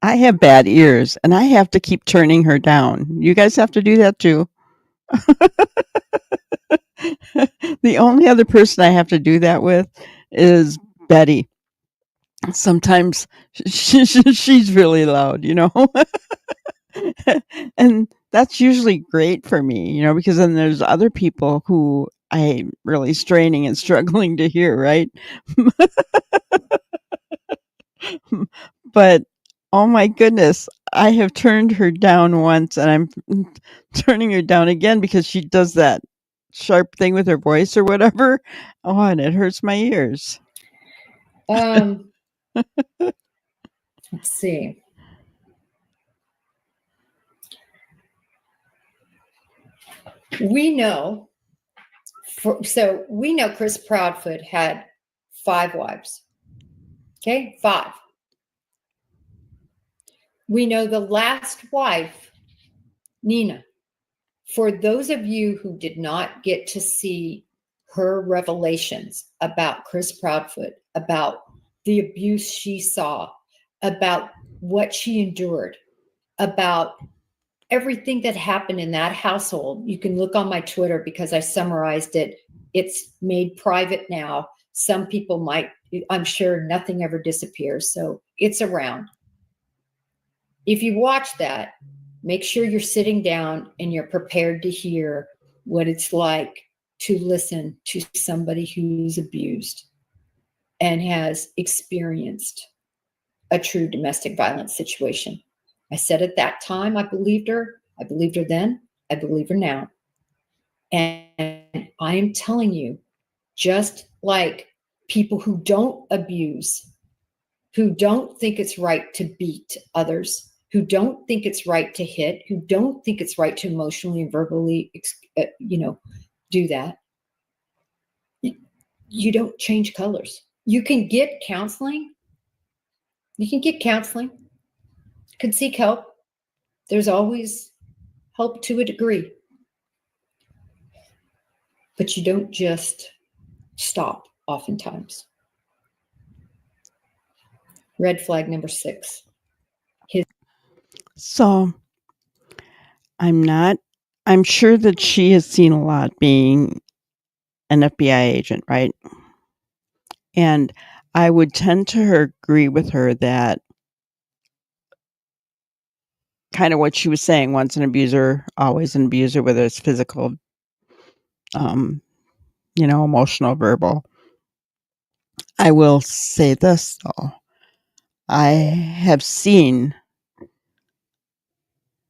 I have bad ears, and I have to keep turning her down. You guys have to do that too. The only other person I have to do that with is Betty. Sometimes she's really loud, and that's usually great for me, because then there's other people who I'm really straining and struggling to hear, right? But oh my goodness, I have turned her down once, and I'm turning her down again because she does that sharp thing with her voice or whatever. Oh, and it hurts my ears. Let's see. We know Chris Proudfoot had 5 wives. Okay, 5. We know the last wife, Nina. For those of you who did not get to see her revelations about Chris Proudfoot, about the abuse she saw, about what she endured, about everything that happened in that household, you can look on my Twitter because I summarized it. It's made private now. Some people might, I'm sure nothing ever disappears, so it's around. If you watch that, make sure you're sitting down and you're prepared to hear what it's like to listen to somebody who's abused and has experienced a true domestic violence situation. I said at that time, I believed her. I believed her then. I believe her now. And I am telling you, just like people who don't abuse, who don't think it's right to beat others, who don't think it's right to hit, who don't think it's right to emotionally and verbally, do that, you don't change colors. You can get counseling. You can get counseling. You can seek help. There's always help to a degree. But you don't just stop oftentimes. Red flag number 6. So I'm sure that she has seen a lot being an FBI agent, right? And I would tend to agree with her that kind of what she was saying, once an abuser, always an abuser, whether it's physical, emotional, verbal. I will say this, though. I have seen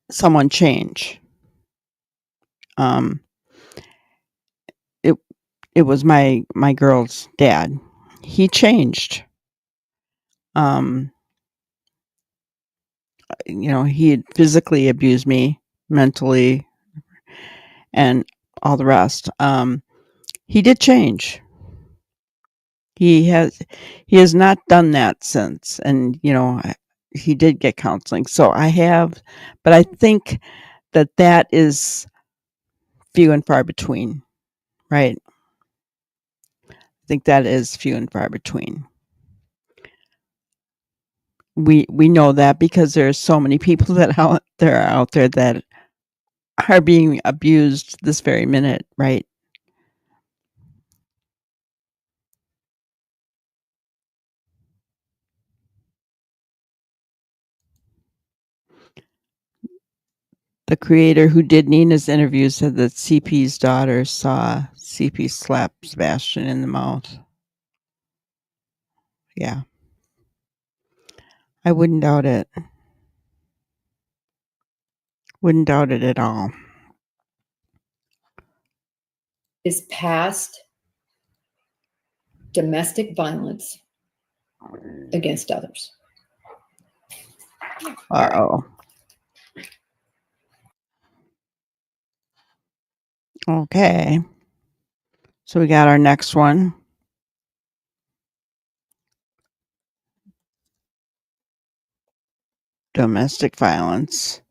someone change. It it was my girl's dad. He changed. He had physically abused me, mentally, and all the rest. He did change. He has not done that since, and he did get counseling. So I have, but I think that is few and far between, right? I think that is few and far between. We know that because there are so many people that are out there that are being abused this very minute, right? The creator who did Nina's interview said that CP's daughter saw CP slap Sebastian in the mouth. Yeah. I wouldn't doubt it. Wouldn't doubt it at all. Is past domestic violence against others. Uh-oh. Okay. So we got our next one. Domestic violence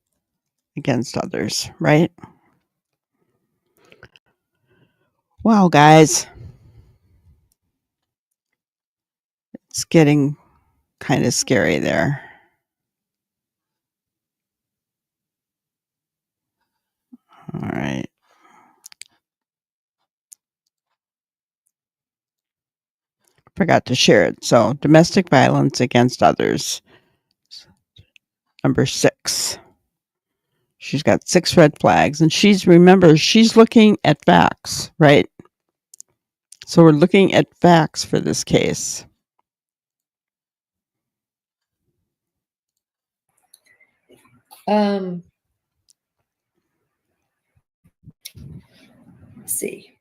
against others, right? Wow, guys. It's getting kind of scary there. All right. Forgot to share it. So, domestic violence against others. Number 6. She's got 6 red flags, and she's looking at facts, right? So we're looking at facts for this case. Let's see.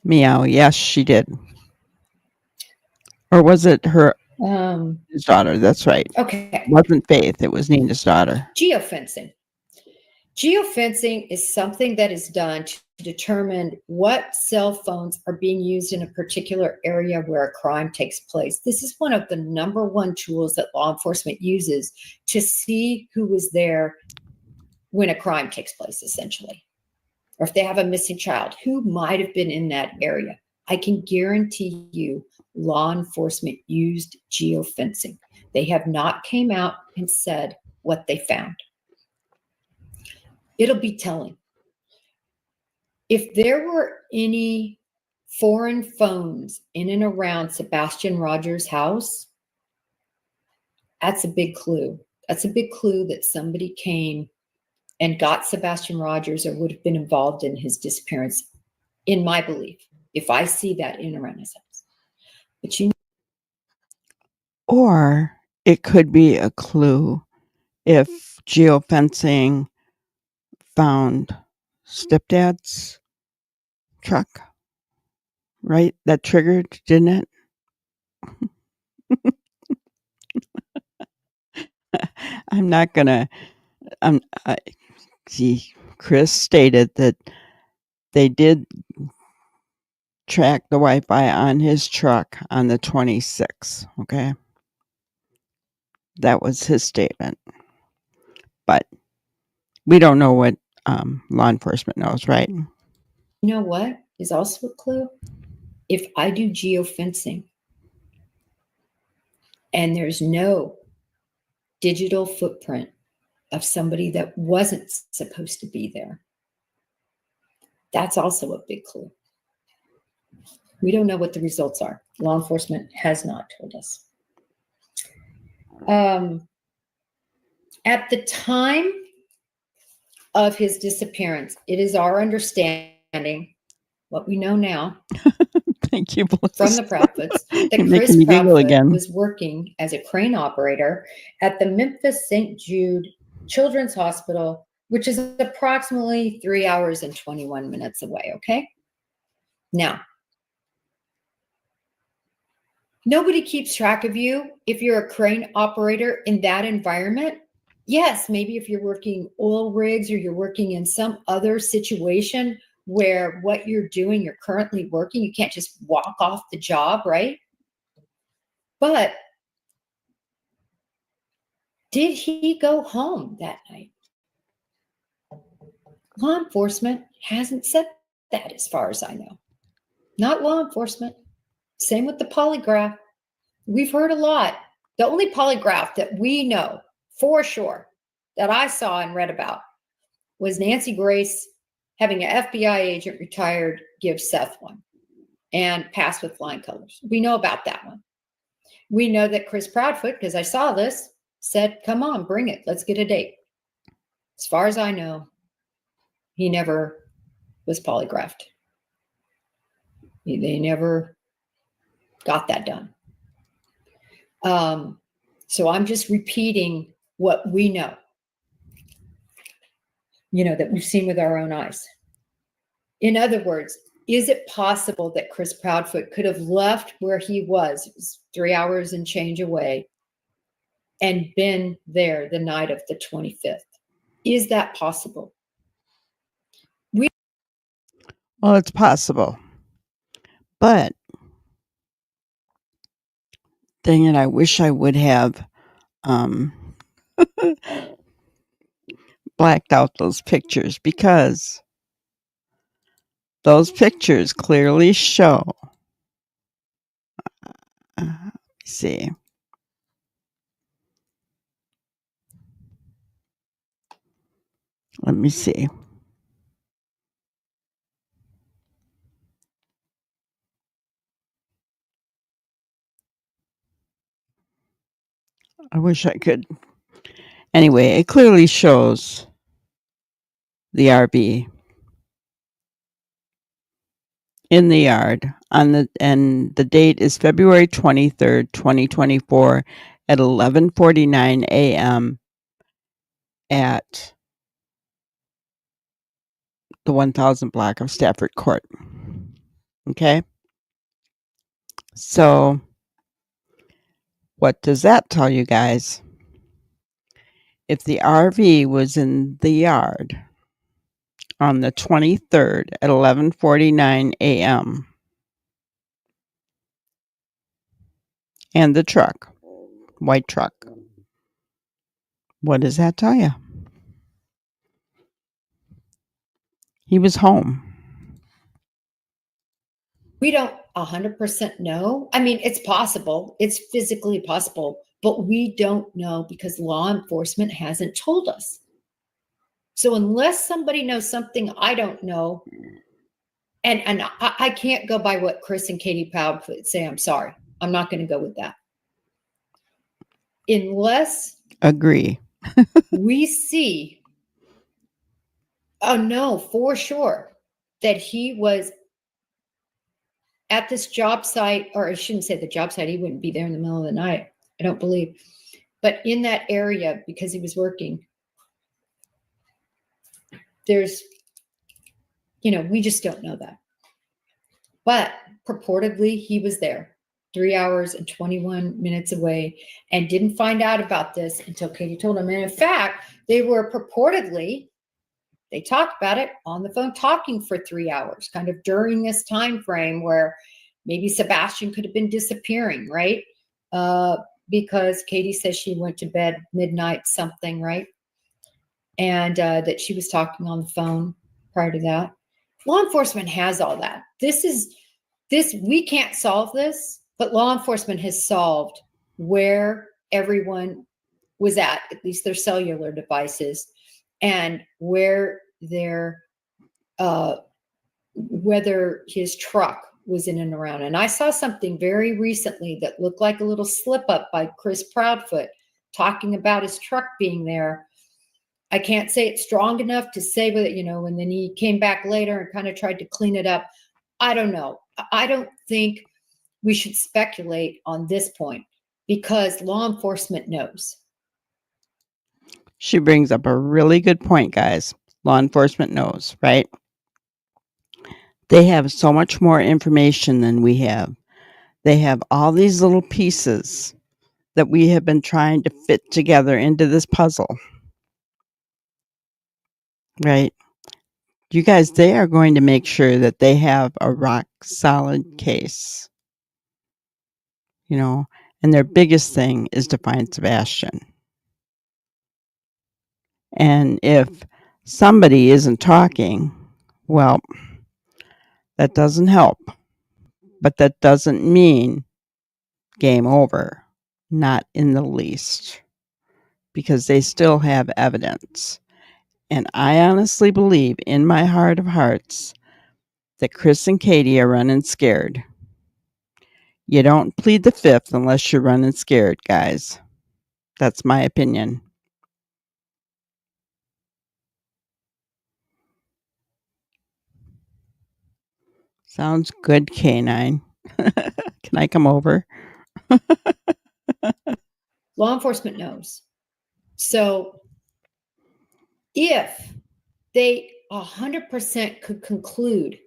Meow. Yes, she did. Or was it her daughter? That's right. Okay. It wasn't Faith. It was Nina's daughter. Geofencing. Geofencing is something that is done to determine what cell phones are being used in a particular area where a crime takes place. This is one of the number one tools that law enforcement uses to see who was there when a crime takes place, essentially. Or if they have a missing child, who might have been in that area. I can guarantee you law enforcement used geofencing. They have not came out and said what they found. It'll be telling. If there were any foreign phones in and around Sebastian Rogers' house, that's a big clue. That's a big clue that somebody came and got Sebastian Rogers or would have been involved in his disappearance, in my belief, if I see that in around his house. But or it could be a clue if geofencing found stepdad's truck, right? That triggered, didn't it? I'm not gonna. See, Chris stated that they did track the Wi-Fi on his truck on the 26th. Okay, that was his statement, but we don't know what law enforcement knows, right? you know what is also a clue? If I do geofencing and there's no digital footprint of somebody that wasn't supposed to be there, that's also a big clue. We don't know what the results are. Law enforcement has not told us. At the time of his disappearance, it is our understanding, what we know now, Thank you, from the Proudfoots, that You're Chris making me giggle Proudfoot again. was working as a crane operator at the Memphis St. Jude Children's Hospital, which is approximately 3 hours and 21 minutes away, okay? Now, nobody keeps track of you if you're a crane operator in that environment. Yes, maybe if you're working oil rigs or you're working in some other situation where what you're doing, you're currently working, you can't just walk off the job, right? But did he go home that night? Law enforcement hasn't said that as far as I know. Not law enforcement. Same with the polygraph. We've heard a lot. The only polygraph that we know for sure that I saw and read about was Nancy Grace having an FBI agent retired give Seth one and pass with flying colors. We know about that one. We know that Chris Proudfoot, because I saw this, said, come on, bring it. Let's get a date. As far as I know, he never was polygraphed. They never got that done. So I'm just repeating what we know, that we've seen with our own eyes. In other words, is it possible that Chris Proudfoot could have left where he was, it was 3 hours and change away, and been there the night of the 25th? Is that possible? Well, it's possible. But dang it, I wish I would have blacked out those pictures, because those pictures clearly show. Let me see. Let me see. I wish I could. Anyway, it clearly shows the RV in the yard and the date is February 23rd, 2024 at 11:49 a.m. at the 1000 block of Stafford Court. Okay? So, what does that tell you guys? If the RV was in the yard on the 23rd at 11:49 a.m. and the truck, white truck, what does that tell you? He was home. We don't 100% know. I mean, it's possible. It's physically possible, but we don't know because law enforcement hasn't told us. So unless somebody knows something I don't know, and I can't go by what Chris and Katie Proudfoot say, I'm sorry. I'm not going to go with that. Unless Agree. we see, for sure, that he was at this job site, or I shouldn't say the job site, he wouldn't be there in the middle of the night, I don't believe, but in that area because he was working. There's, we just don't know that. But purportedly, he was there 3 hours and 21 minutes away and didn't find out about this until Katie told him. And in fact, they talked about it on the phone, talking for 3 hours, kind of during this time frame where maybe Sebastian could have been disappearing, right? Because Katie says she went to bed midnight something, right? And that she was talking on the phone prior to that. Law enforcement has all that. We can't solve this, but law enforcement has solved where everyone was at least their cellular devices, and where whether his truck was in and around. And I saw something very recently that looked like a little slip up by Chris Proudfoot talking about his truck being there. I can't say it's strong enough to say, but and then he came back later and kind of tried to clean it up. I don't know. I don't think we should speculate on this point because law enforcement knows. She brings up a really good point, guys. Law enforcement knows, right? They have so much more information than we have. They have all these little pieces that we have been trying to fit together into this puzzle. Right? You guys, they are going to make sure that they have a rock solid case. And their biggest thing is to find Sebastian. And if somebody isn't talking, well, that doesn't help. But that doesn't mean game over. Not in the least. Because they still have evidence. And I honestly believe in my heart of hearts that Chris and Katie are running scared. You don't plead the fifth unless you're running scared, guys. That's my opinion. Sounds good, Canine. Can I come over? Law enforcement knows. So if they 100% could conclude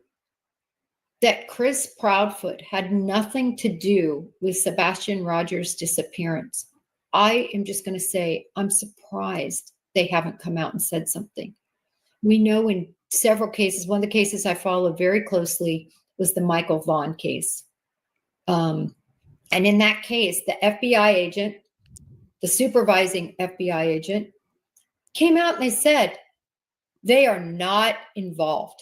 that Chris Proudfoot had nothing to do with Sebastian Rogers' disappearance, I am just going to say I'm surprised they haven't come out and said something. We know in several cases, one of the cases I followed very closely was the Michael Vaughn case. And in that case, the FBI agent, the supervising FBI agent, came out and they said they are not involved.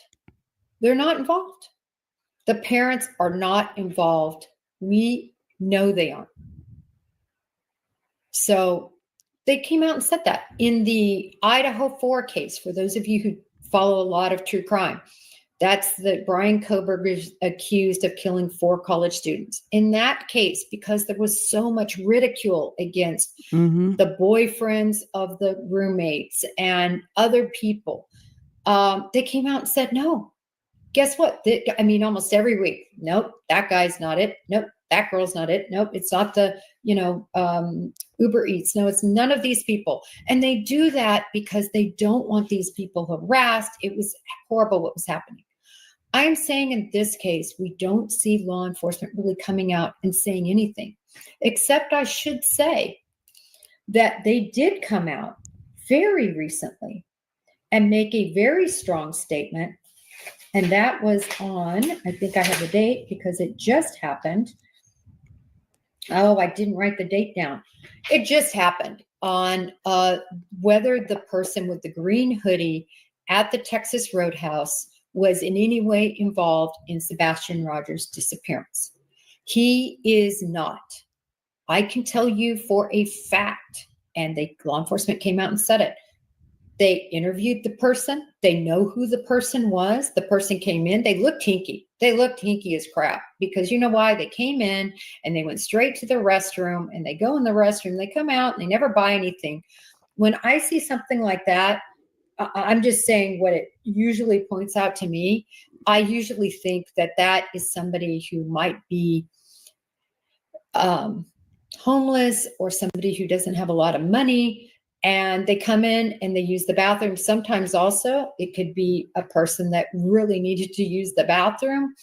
They're not involved. The parents are not involved. We know they aren't. So they came out and said that. In the Idaho 4 case, for those of you who follow a lot of true crime, that's the Brian Koberg is accused of killing 4 college students. In that case, because there was so much ridicule against the boyfriends of the roommates and other people, they came out and said, no, guess what? I mean, almost every week, nope, that guy's not it. Nope, that girl's not it. Nope, it's not the, Uber Eats. No, it's none of these people. And they do that because they don't want these people harassed. It was horrible what was happening. I'm saying in this case, we don't see law enforcement really coming out and saying anything, except I should say that they did come out very recently and make a very strong statement. And that was on, I think I have the date because it just happened. Oh, I didn't write the date down. It just happened on whether the person with the green hoodie at the Texas Roadhouse was in any way involved in Sebastian Rogers' disappearance. He is not. I can tell you for a fact, and law enforcement came out and said it. They interviewed the person. They know who the person was. The person came in. They looked hinky. They looked hinky as crap because you know why? They came in and they went straight to the restroom and they go in the restroom. They come out and they never buy anything. When I see something like that, I'm just saying what it usually points out to me. I usually think that that is somebody who might be homeless or somebody who doesn't have a lot of money. And they come in and they use the bathroom. Sometimes also it could be a person that really needed to use the bathroom.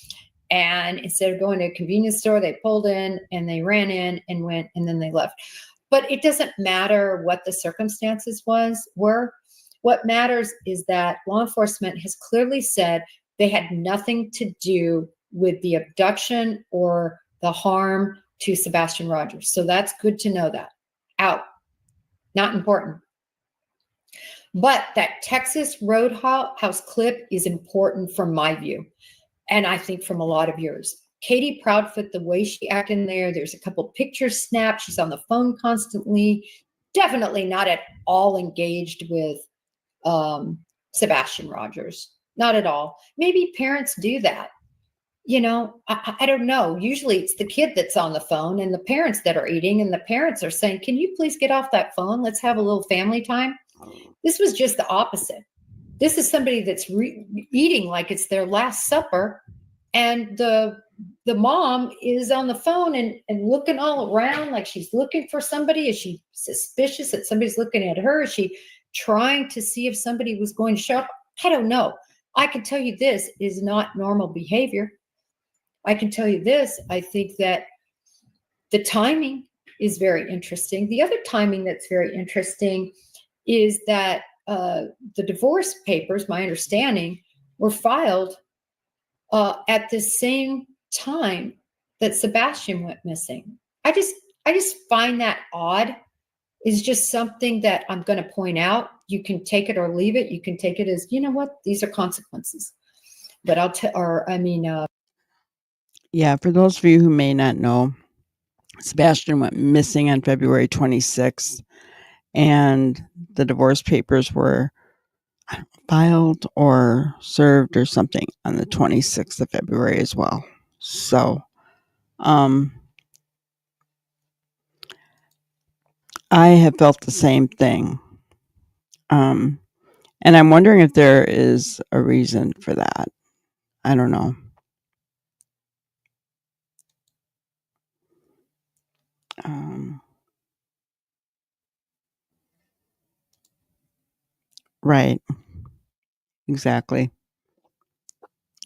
And instead of going to a convenience store, they pulled in and they ran in and went and then they left. But it doesn't matter what the circumstances were. What matters is that law enforcement has clearly said they had nothing to do with the abduction or the harm to Sebastian Rogers. So that's good to know that. Out. Not important. But that Texas Roadhouse clip is important from my view. And I think from a lot of yours. Katie Proudfoot, the way she acted in there's a couple pictures snapped. She's on the phone constantly. Definitely not at all engaged with Sebastian Rogers. Not at all. Maybe parents do that. I don't know. Usually it's the kid that's on the phone and the parents that are eating, and the parents are saying, can you please get off that phone? Let's have a little family time. This was just the opposite. This is somebody that's eating like it's their last supper. And the mom is on the phone and looking all around like she's looking for somebody. Is she suspicious that somebody's looking at her? Is she trying to see if somebody was going to show up? I don't know. I can tell you this is not normal behavior. I can tell you this. I think that the timing is very interesting. The other timing that's very interesting is that the divorce papers, my understanding, were filed at the same time that Sebastian went missing. I just find that odd. It's just something that I'm going to point out. You can take it or leave it. You can take it as, you know what, these are consequences. But Yeah, for those of you who may not know, Sebastian went missing on February 26th, and the divorce papers were filed or served or something on the 26th of February as well. So, I have felt the same thing. And I'm wondering if there is a reason for that. I don't know. Right. Exactly.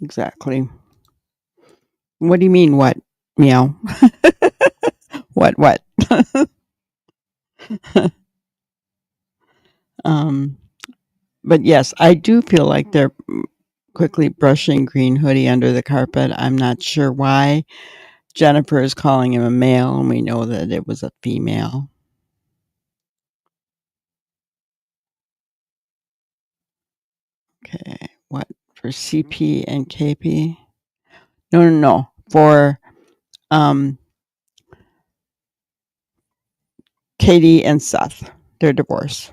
Exactly. What do you mean, what? Meow. What? um, but yes, I do feel like they're quickly brushing Green Hoodie under the carpet. I'm not sure why. Jennifer is calling him a male, and we know that it was a female. Okay, what for CP and KP? No. For Katie and Seth, their divorce.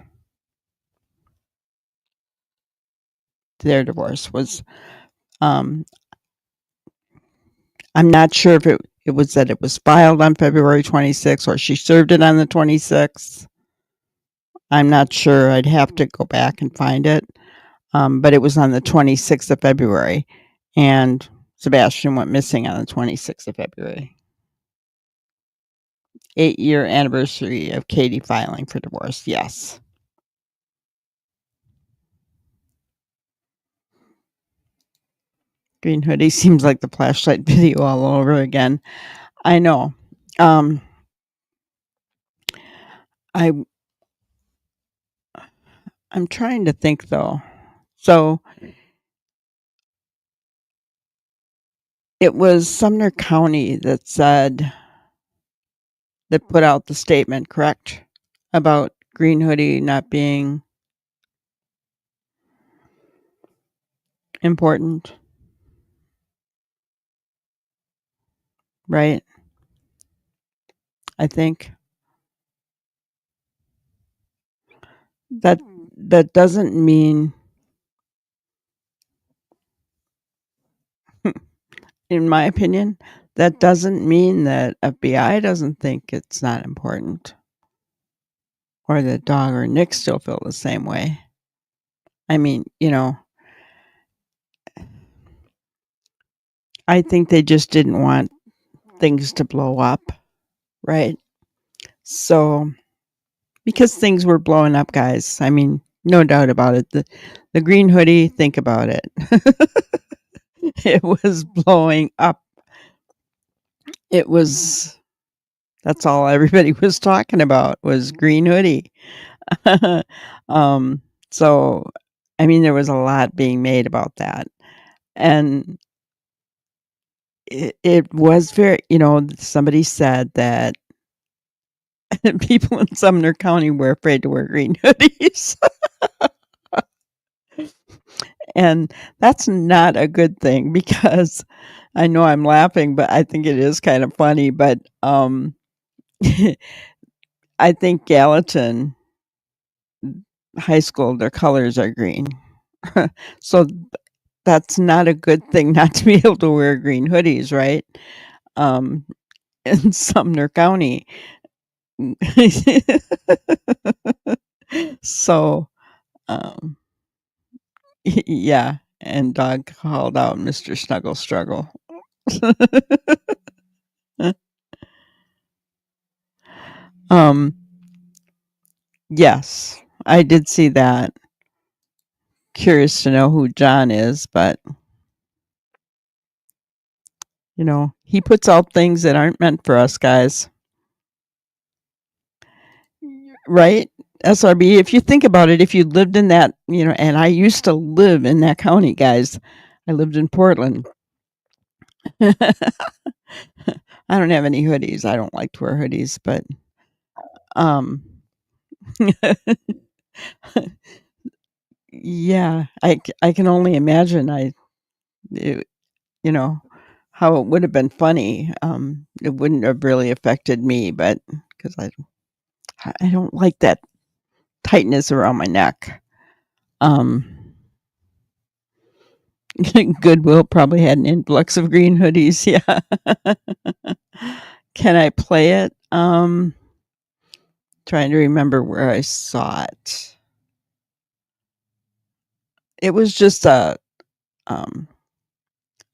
Their divorce was. I'm not sure if it was that it was filed on February 26th or she served it on the 26th. I'm not sure. I'd have to go back and find it. But it was on the 26th of February, and Sebastian went missing on the 26th of February. 8-year anniversary of Katie filing for divorce. Yes. Green Hoodie seems like the flashlight video all over again. I know. I'm trying to think though. So it was Sumner County that put out the statement, correct? About Green Hoodie not being important, right? I think that doesn't mean, in my opinion, that doesn't mean that FBI doesn't think it's not important, or that Dog or Nick still feel the same way. I mean, I think they just didn't want things to blow up, right? So, because things were blowing up, guys. I mean, no doubt about it. The Green Hoodie, think about it. It was blowing up. That's all everybody was talking about was Green Hoodie. um, so, I mean, there was a lot being made about that. And it was very, somebody said that people in Sumner County were afraid to wear green hoodies. And that's not a good thing, because I know I'm laughing, but I think it is kind of funny. But I think Gallatin High School, their colors are green. So that's not a good thing not to be able to wear green hoodies, right? In Sumner County. So, yeah, and Dog called out Mr. Snuggle Struggle. um, yes, I did see that. Curious to know who John is, but he puts out things that aren't meant for us, guys. Right? SRB, if you think about it, if you lived in that, and I used to live in that county, guys. I lived in Portland. I don't have any hoodies. I don't like to wear hoodies, but yeah, I can only imagine how it would have been funny. It wouldn't have really affected me, but because I don't like that tightness around my neck. Goodwill probably had an influx of green hoodies. Yeah. Can I play it? Trying to remember where I saw it. It was just a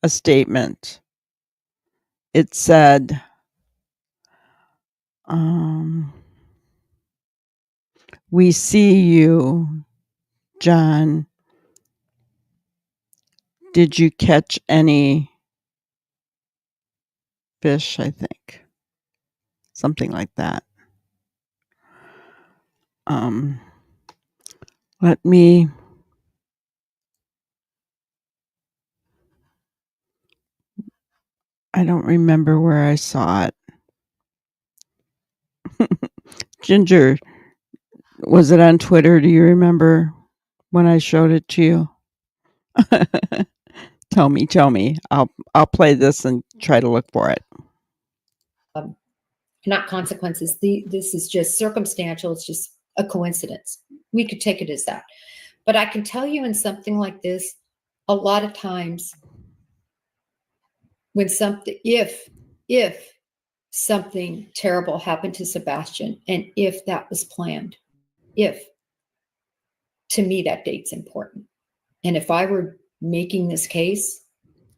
statement. It said, "We see you, John. Did you catch any fish?" I think something like that. Let me. I don't remember where I saw it. Ginger, was it on Twitter? Do you remember when I showed it to you? Tell me. I'll play this and try to look for it. Not consequences. This is just circumstantial. It's just a coincidence. We could take it as that. But I can tell you in something like this, a lot of times when something, if something terrible happened to Sebastian, and if that was planned, to me, that date's important. And if I were making this case,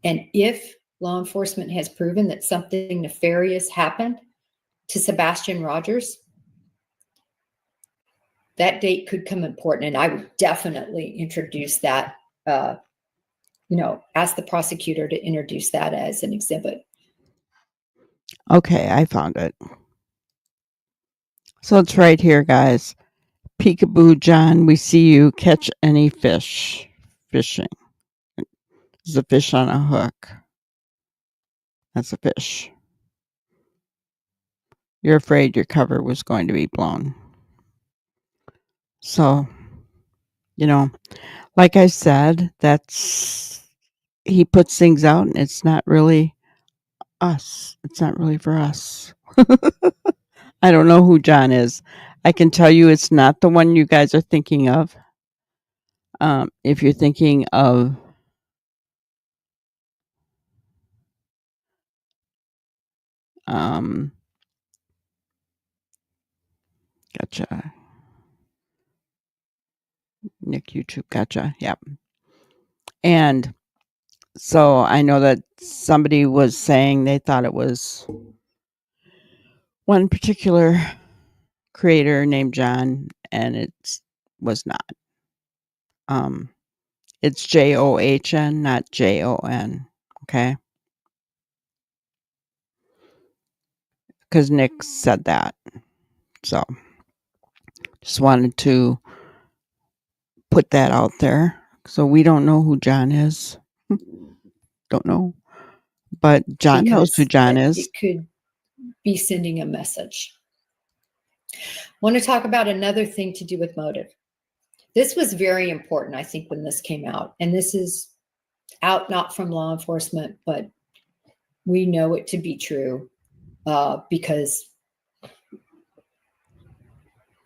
and if law enforcement has proven that something nefarious happened to Sebastian Rogers, that date could come important. And I would definitely introduce that, ask the prosecutor to introduce that as an exhibit. Okay, I found it. So it's right here, guys. Peekaboo, John, we see you. Catch any fish. Fishing. There's a fish on a hook. That's a fish. You're afraid your cover was going to be blown. So, like I said, he puts things out and it's not really us. It's not really for us. I don't know who John is. I can tell you it's not the one you guys are thinking of. If you're thinking of gotcha. Nick YouTube, gotcha. Yep. And so I know that somebody was saying they thought it was one particular creator named John, and it was not. It's John, not Jon. Okay, because Nick said that. So just wanted to put that out there. So we don't know who John is. Don't know, but John knows who John is. It could be sending a message. I want to talk about another thing to do with motive. This was very important, I think, when this came out. And this is out not from law enforcement, but we know it to be true because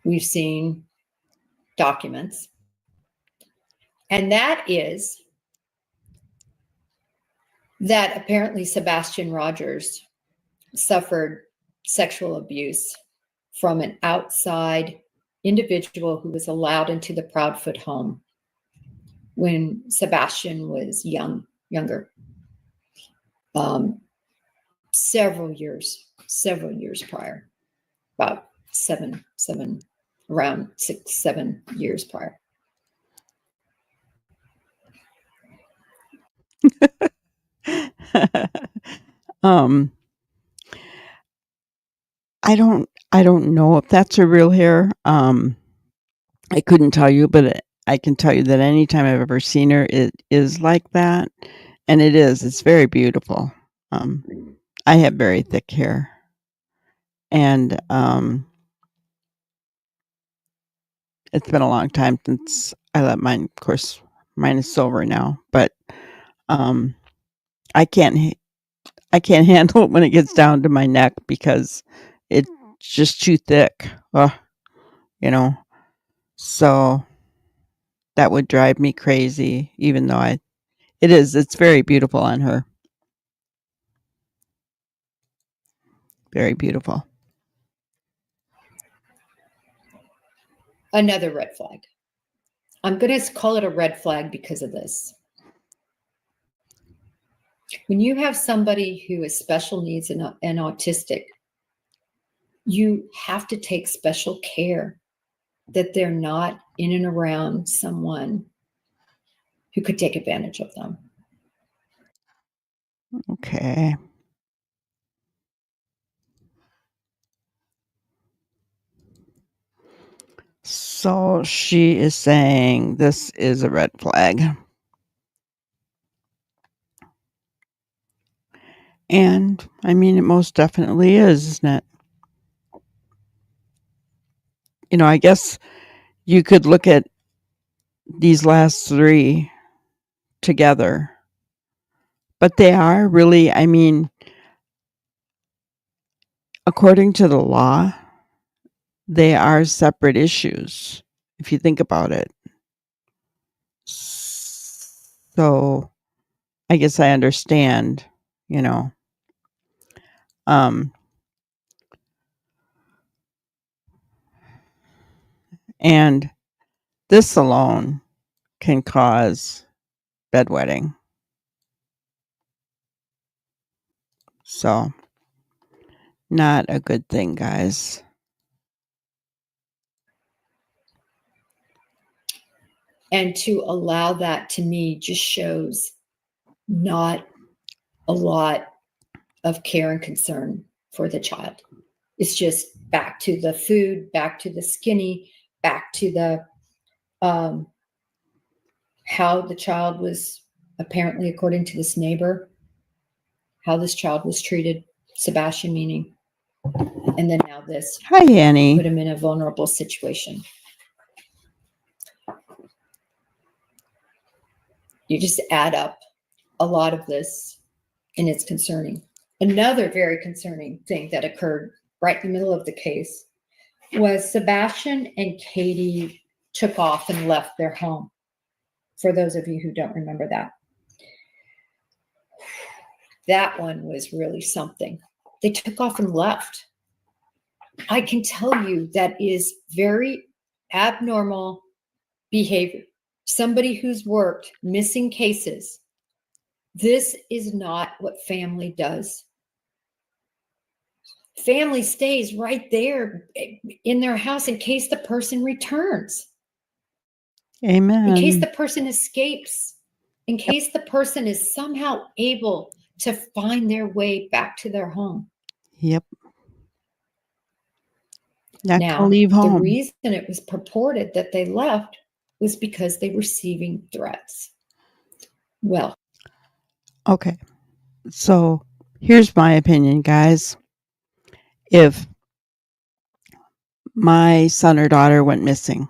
we've seen documents. And that is that apparently Sebastian Rogers suffered sexual abuse from an outside individual who was allowed into the Proudfoot home when Sebastian was younger, several years prior, about around 6-7 years prior. I don't know if that's her real hair. I couldn't tell you, but I can tell you that anytime I've ever seen her, it is like that, and it is. It's very beautiful. I have very thick hair, and it's been a long time since I let mine. Of course, mine is silver now, but I can't handle it when it gets down to my neck because it's just too thick. So that would drive me crazy, even though It is. It's very beautiful on her. Very beautiful. Another red flag. I'm going to call it a red flag because of this. When you have somebody who has special needs and autistic, you have to take special care that they're not in and around someone who could take advantage of them. Okay. So she is saying this is a red flag. And I mean, it most definitely is, isn't it? I guess you could look at these last three together, but they are really, I mean, according to the law, they are separate issues, if you think about it. So I guess I understand, you know. Um, and this alone can cause bedwetting. So, not a good thing, guys. And to allow that, to me, just shows not a lot of care and concern for the child. It's just back to the food, back to the skinny, back to the how the child was, apparently, according to this neighbor, how this child was treated, Sebastian meaning, and then now this. Hi, Annie. Put him in a vulnerable situation. You just add up a lot of this, and it's concerning. Another very concerning thing that occurred right in the middle of the case was Sebastian and Katie took off and left their home. For those of you who don't remember that. That one was really something. They took off and left. I can tell you that is very abnormal behavior. Somebody who's worked missing cases. This is not what family does. Family stays right there in their house in case the person returns. Amen. In case the person escapes. In case the person is somehow able to find their way back to their home. Yep. Not Now, gonna leave home. the reason it was purported that they left was because they were receiving threats. Well, okay. So here's my opinion, guys. If my son or daughter went missing,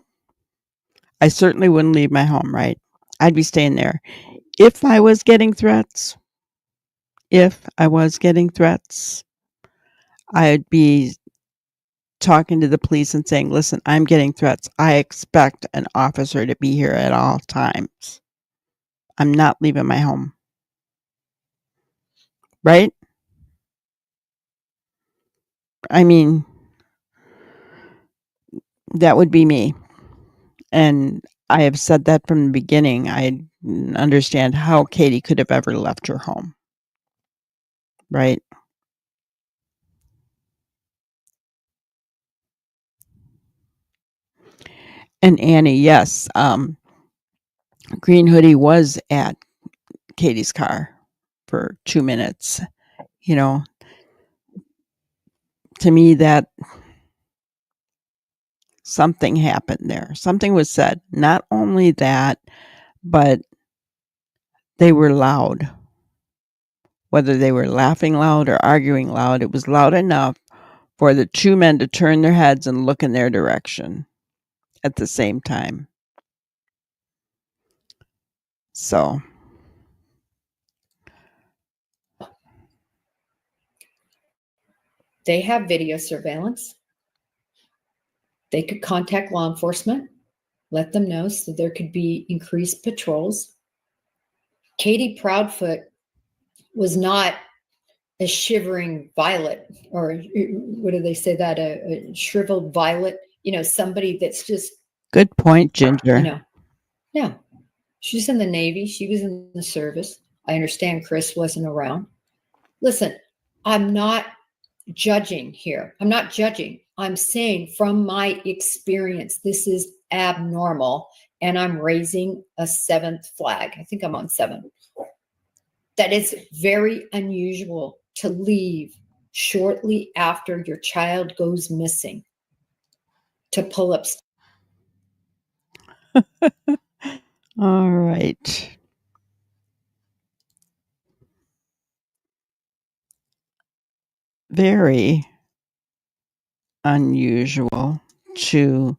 I certainly wouldn't leave my home, right? I'd be staying there. If I was getting threats, I'd be talking to the police and saying, listen, I'm getting threats. I expect an officer to be here at all times. I'm not leaving my home. Right? I mean, that would be me. And I have said that from the beginning. I understand how Katie could have ever left her home. Right? And Annie, yes, Green Hoodie was at Katie's car for 2 minutes. To me, that something happened there. Something was said. Not only that, but they were loud. Whether they were laughing loud or arguing loud, it was loud enough for the two men to turn their heads and look in their direction at the same time. So, they have video surveillance. They could contact law enforcement, let them know so there could be increased patrols. Katie Proudfoot was not a shivering violet, or what do they say that, a shriveled violet, somebody that's just, Good point, Ginger. no, she's in the Navy. She was in the service. I understand Chris wasn't around. Listen, I'm not judging here. I'm not judging. I'm saying from my experience, this is abnormal. And I'm raising a 7th flag. I think I'm on 7. That it's very unusual to leave shortly after your child goes missing to pull up. All right. Very unusual to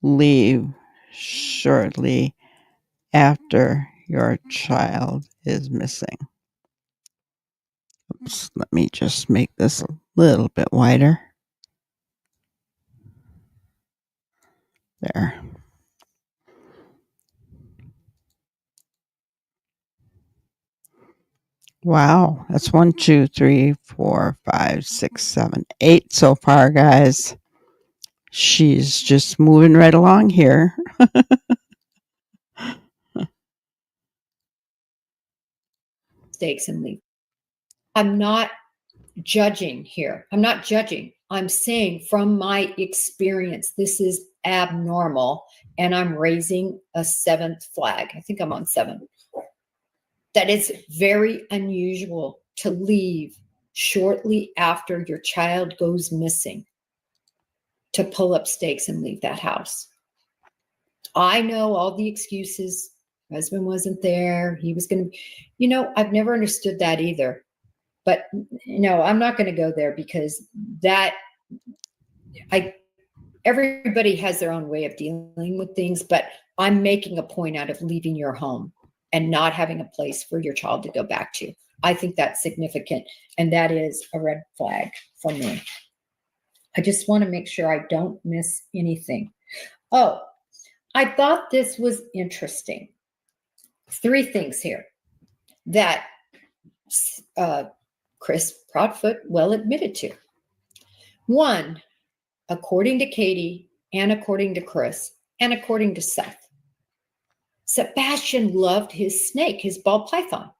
leave shortly after your child is missing. Oops, let me just make this a little bit wider. There. Wow, that's 1, 2, 3, 4, 5, 6, 7, 8 so far, guys. She's just moving right along here. Mistakes and leave. I'm not judging here. I'm not judging. I'm saying from my experience, this is abnormal. And I'm raising a 7th flag. I think I'm on 7. That it's very unusual to leave shortly after your child goes missing to pull up stakes and leave that house. I know all the excuses. Husband wasn't there. He was going to, I've never understood that either. But I'm not going to go there, because everybody has their own way of dealing with things, but I'm making a point out of leaving your home and not having a place for your child to go back to. I think that's significant, and that is a red flag for me. I just want to make sure I don't miss anything. Oh, I thought this was interesting. 3 things here that Chris Proudfoot well admitted to. 1, according to Katie, and according to Chris, and according to Seth, Sebastian loved his snake, his ball python.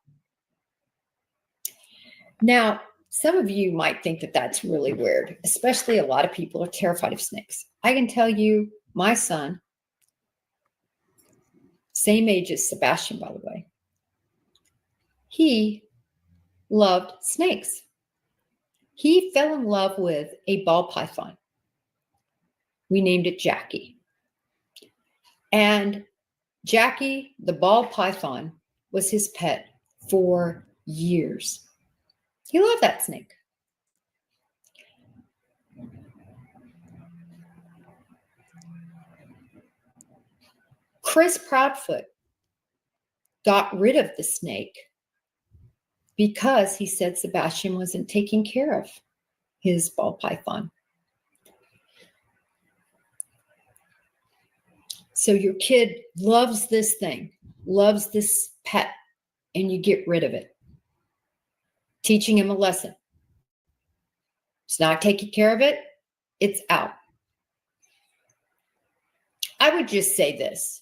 Now, some of you might think that that's really weird, especially a lot of people are terrified of snakes. I can tell you, my son, same age as Sebastian, by the way, he loved snakes. He fell in love with a ball python. We named it Jackie. And Jackie, the ball python, was his pet for years. He loved that snake. Chris Proudfoot got rid of the snake because he said Sebastian wasn't taking care of his ball python. So your kid loves this thing, loves this pet, and you get rid of it. Teaching him a lesson. It's not taking care of it, it's out. I would just say this,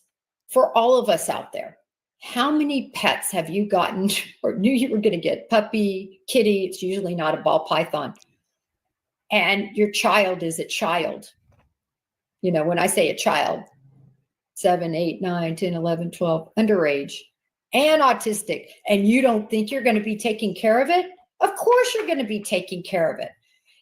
for all of us out there, how many pets have you gotten or knew you were going to get? Puppy, kitty, it's usually not a ball python. And your child is a child. When I say a child, 7, 8, 9, 10, 11, 12, underage, and autistic, and you don't think you're going to be taking care of it? Of course you're going to be taking care of it.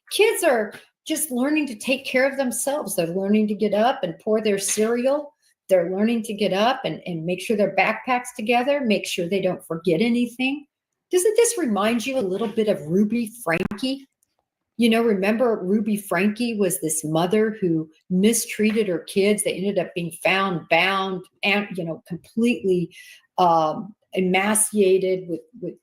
Kids are just learning to take care of themselves. They're learning to get up and pour their cereal. They're learning to get up and make sure their backpack's together, make sure they don't forget anything. Doesn't this remind you a little bit of Ruby Frankie? Remember Ruby Frankie was this mother who mistreated her kids. They ended up being found bound and, completely emaciated with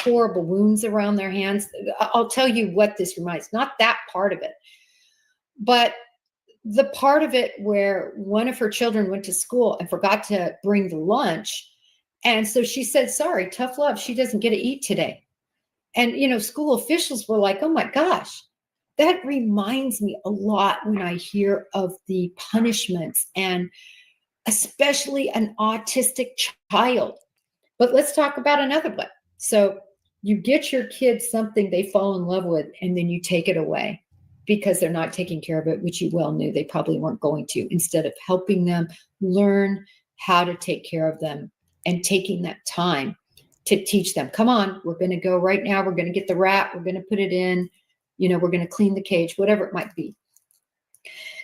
horrible wounds around their hands. I'll tell you what this reminds, not that part of it, but the part of it where one of her children went to school and forgot to bring the lunch, And so she said, sorry, tough love. She doesn't get to eat today. And, school officials were like, oh my gosh, that reminds me a lot when I hear of the punishments, and especially an autistic child. But let's talk about another one. So you get your kids something they fall in love with, and then you take it away because they're not taking care of it, which you well knew they probably weren't going to, instead of helping them learn how to take care of them and taking that time to teach them. Come on, we're going to go right now. We're going to get the rat. We're going to put it in. We're going to clean the cage, whatever it might be.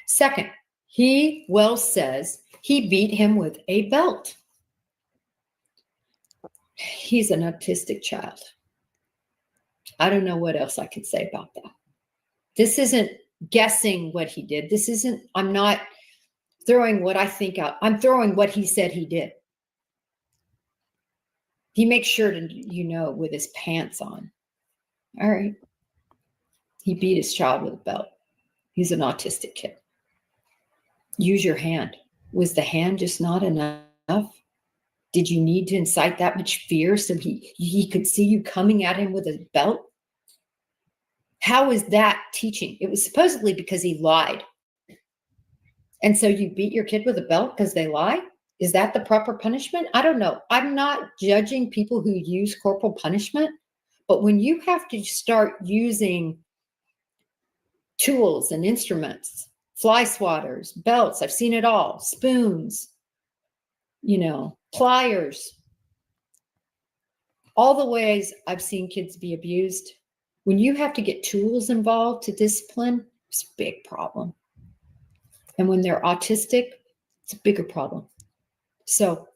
Second, he says he beat him with a belt. He's an autistic child. I don't know what else I could say about that. This isn't guessing what he did. I'm not throwing what I think out. I'm throwing what he said he did. He makes sure to, with his pants on. All right. He beat his child with a belt. He's an autistic kid. Use your hand. Was the hand just not enough? Did you need to incite that much fear so he could see you coming at him with a belt? How is that teaching? It was supposedly because he lied. And so you beat your kid with a belt because they lie? Is that the proper punishment? I don't know. I'm not judging people who use corporal punishment, but when you have to start using tools and instruments, fly swatters, belts, I've seen it all, spoons, pliers, all the ways I've seen kids be abused. When you have to get tools involved to discipline, it's a big problem. And when they're autistic, it's a bigger problem. So,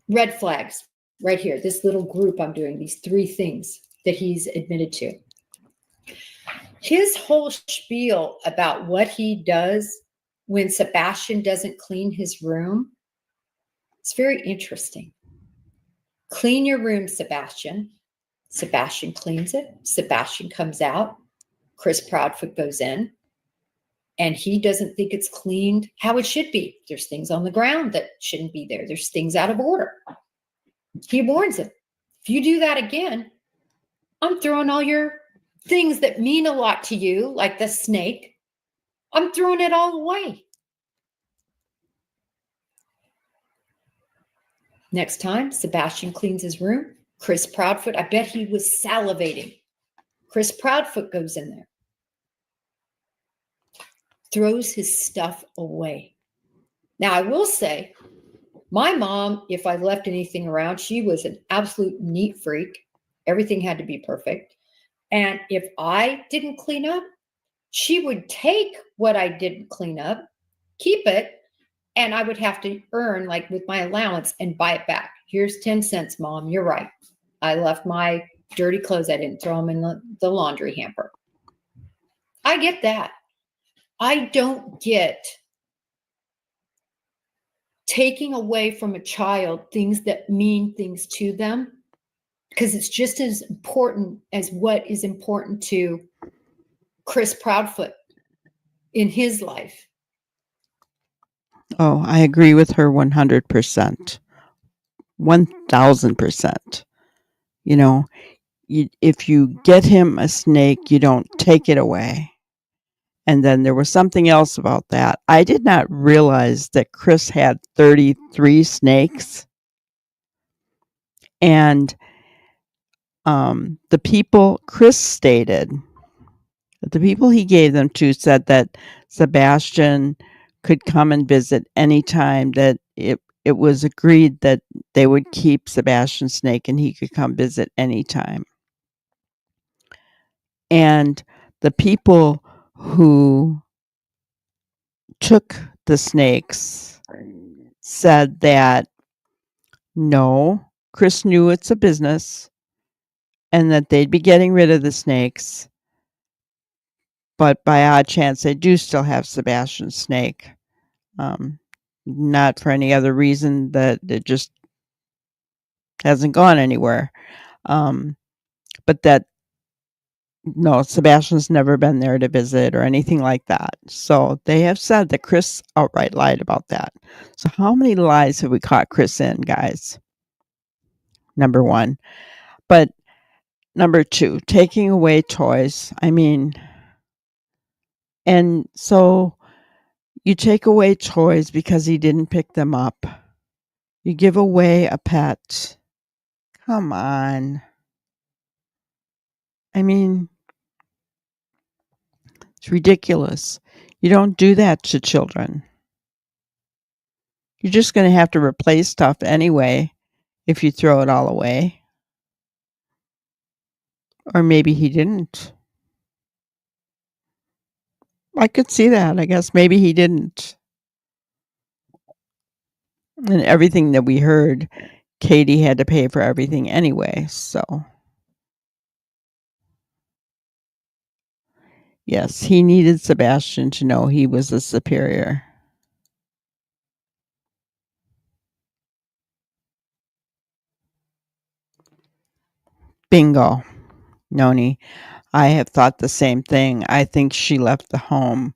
red flags right here, this little group I'm doing, these 3 things that he's admitted to. His whole spiel about what he does when Sebastian doesn't clean his room, it's very interesting. Clean your room, Sebastian. Sebastian cleans it. Sebastian comes out. Chris Proudfoot goes in. And he doesn't think it's cleaned how it should be. There's things on the ground that shouldn't be there. There's things out of order. He warns him. If you do that again, I'm throwing all your things that mean a lot to you, like the snake, I'm throwing it all away. Next time, Sebastian cleans his room. Chris Proudfoot, I bet he was salivating. Chris Proudfoot goes in there, throws his stuff away. Now, I will say, my mom, if I left anything around, she was an absolute neat freak. Everything had to be perfect. And if I didn't clean up, she would take what I didn't clean up, keep it, and I would have to earn, like with my allowance, and buy it back. Here's 10 cents, Mom. You're right. I left my dirty clothes. I didn't throw them in the laundry hamper. I get that. I don't get taking away from a child things that mean things to them, because it's just as important as what is important to Chris Proudfoot in his life. Oh, I agree with her 100%. 1000%. If you get him a snake, you don't take it away. And then there was something else about that. I did not realize that Chris had 33 snakes. And the people, Chris stated, that the people he gave them to said that Sebastian could come and visit anytime, that it was agreed that they would keep Sebastian's snake and he could come visit anytime. And the people who took the snakes said that no, Chris knew it's a business and that they'd be getting rid of the snakes, but by odd chance they do still have Sebastian's snake. Not for any other reason, that it just hasn't gone anywhere. But that No, Sebastian's never been there to visit or anything like that. So they have said that Chris outright lied about that. So how many lies have we caught Chris in, guys? Number one. But number two, taking away toys. I mean, and so you take away toys because he didn't pick them up. You give away a pet. Come on. I mean, it's ridiculous. You don't do that to children. You're just going to have to replace stuff anyway if you throw it all away. Or maybe he didn't. I could see that. I guess maybe he didn't. And everything that we heard, Katie had to pay for everything anyway. So, yes, he needed Sebastian to know he was the superior. Bingo, Noni. I have thought the same thing. I think she left the home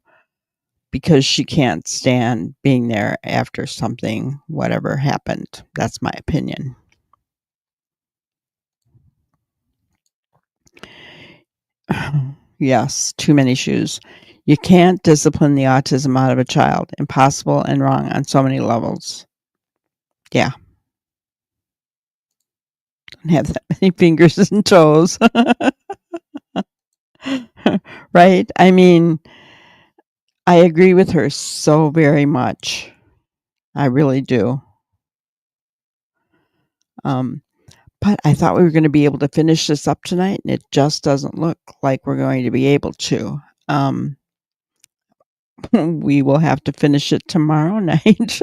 because she can't stand being there after something, whatever happened. That's my opinion. Yes, too many shoes. You can't discipline the autism out of a child. Impossible and wrong on so many levels. Yeah. Don't have that many fingers and toes. Right? I mean, I agree with her so very much. I really do. But I thought we were going to be able to finish this up tonight, and it just doesn't look like we're going to be able to. We will have to finish it tomorrow night.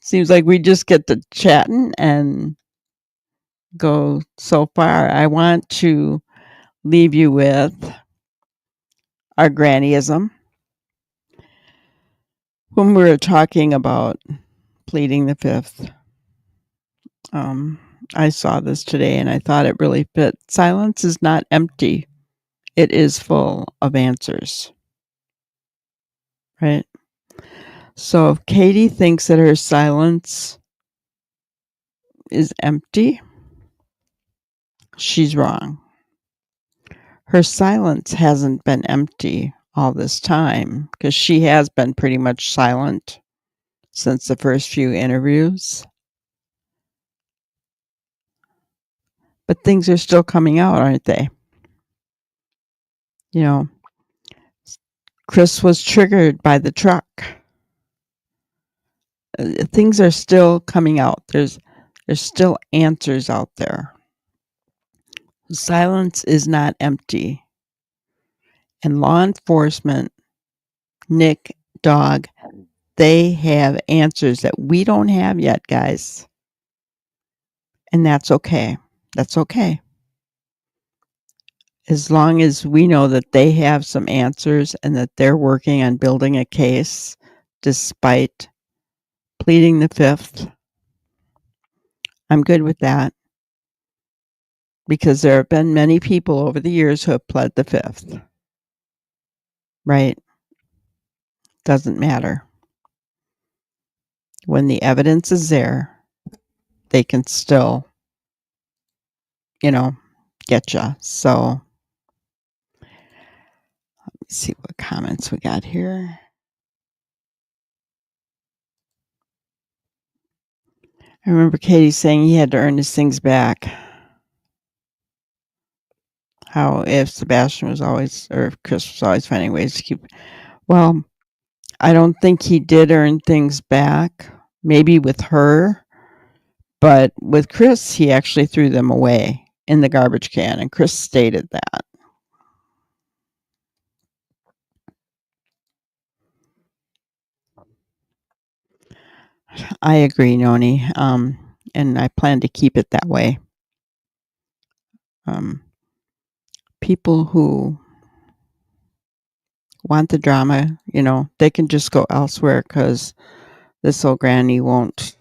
Seems like we just get to chatting and go so far. I want to leave you with our grannyism. When we were talking about pleading the fifth, I saw this today and I thought it really fit. Silence is not empty. It is full of answers. Right? So if Katie thinks that her silence is empty, she's wrong. Her silence hasn't been empty all this time because she has been pretty much silent since the first few interviews. But things are still coming out, aren't they? You know, Chris was triggered by the truck. Things are still coming out. There's still answers out there. Silence is not empty. And law enforcement, Nick, Dog, they have answers that we don't have yet, guys. And that's okay. That's okay. As long as we know that they have some answers and that they're working on building a case despite pleading the fifth, I'm good with that. Because there have been many people over the years who have pled the fifth. Right? Doesn't matter. When the evidence is there, they can still, get you. So, let's see what comments we got here. I remember Katie saying he had to earn his things back. How if Sebastian was always, or if Chris was always finding ways to keep. Well, I don't think he did earn things back. Maybe with her, but with Chris, he actually threw them away in the garbage can, and Chris stated that. I agree, Noni, and I plan to keep it that way. People who want the drama, they can just go elsewhere because this old granny won't.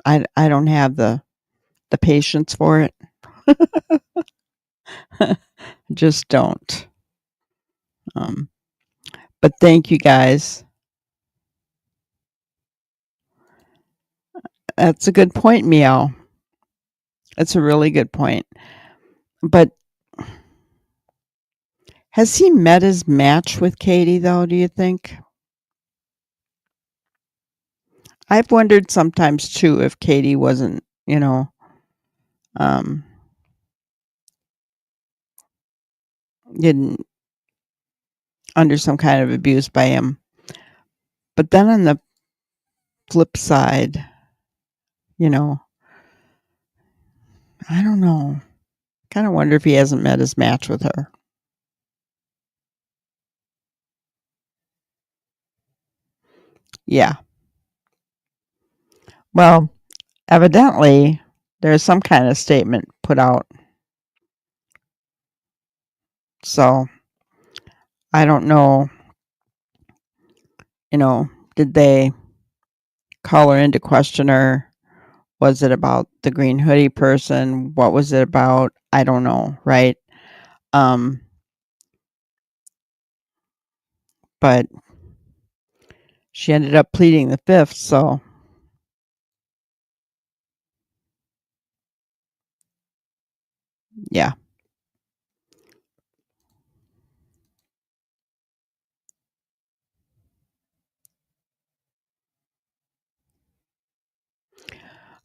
I don't have the patience for it. Just don't. Um, but thank you guys. That's a good point, Meow. That's a really good point. But has he met his match with Katie, though, do you think? I've wondered sometimes, too, if Katie wasn't, um, didn't under some kind of abuse by him. But then on the flip side, you know, I don't know. Kind of wonder if he hasn't met his match with her. Yeah. Well, evidently, there's some kind of statement put out. So I don't know, did they call her into question her? Was it about the green hoodie person? What was it about? I don't know, right? But she ended up pleading the fifth, so yeah.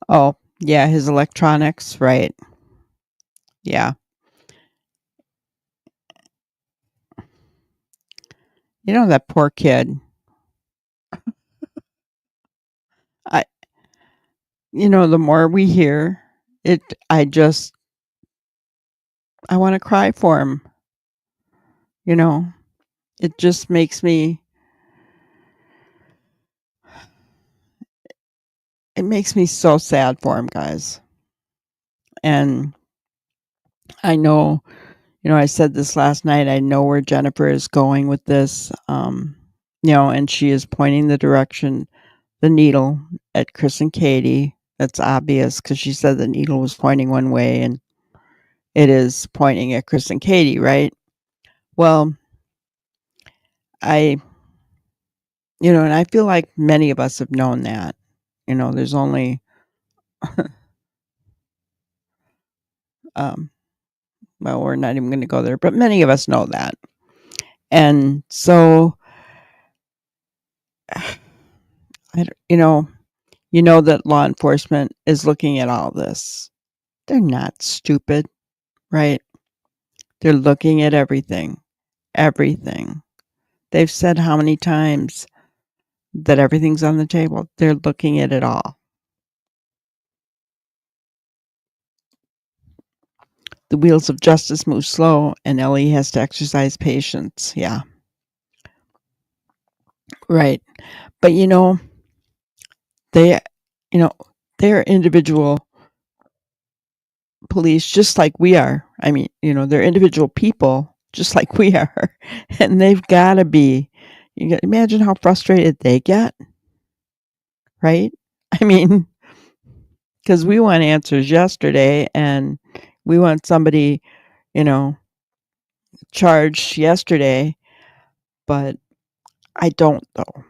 Oh, yeah, his electronics, right. Yeah. That poor kid. I the more we hear it, I want to cry for him. It just makes me so sad for him, guys. And I know, I said this last night, I know where Jennifer is going with this. And she is pointing the needle at Chris and Katie. That's obvious because she said the needle was pointing one way and it is pointing at Chris and Katie, right? Well, I and I feel like many of us have known that. There's only um well, we're not even going to go there, but many of us know that. And so that law enforcement is looking at all this. They're not stupid, right? They're looking at everything. Everything. They've said how many times that everything's on the table. They're looking at it all. The wheels of justice move slow, and Ellie has to exercise patience. Yeah. Right. But they they're individual police just like we are. I mean, they're individual people just like we are. And they've got to be, imagine how frustrated they get, right? I mean, because we want answers yesterday and we want somebody, charged yesterday, but I don't though.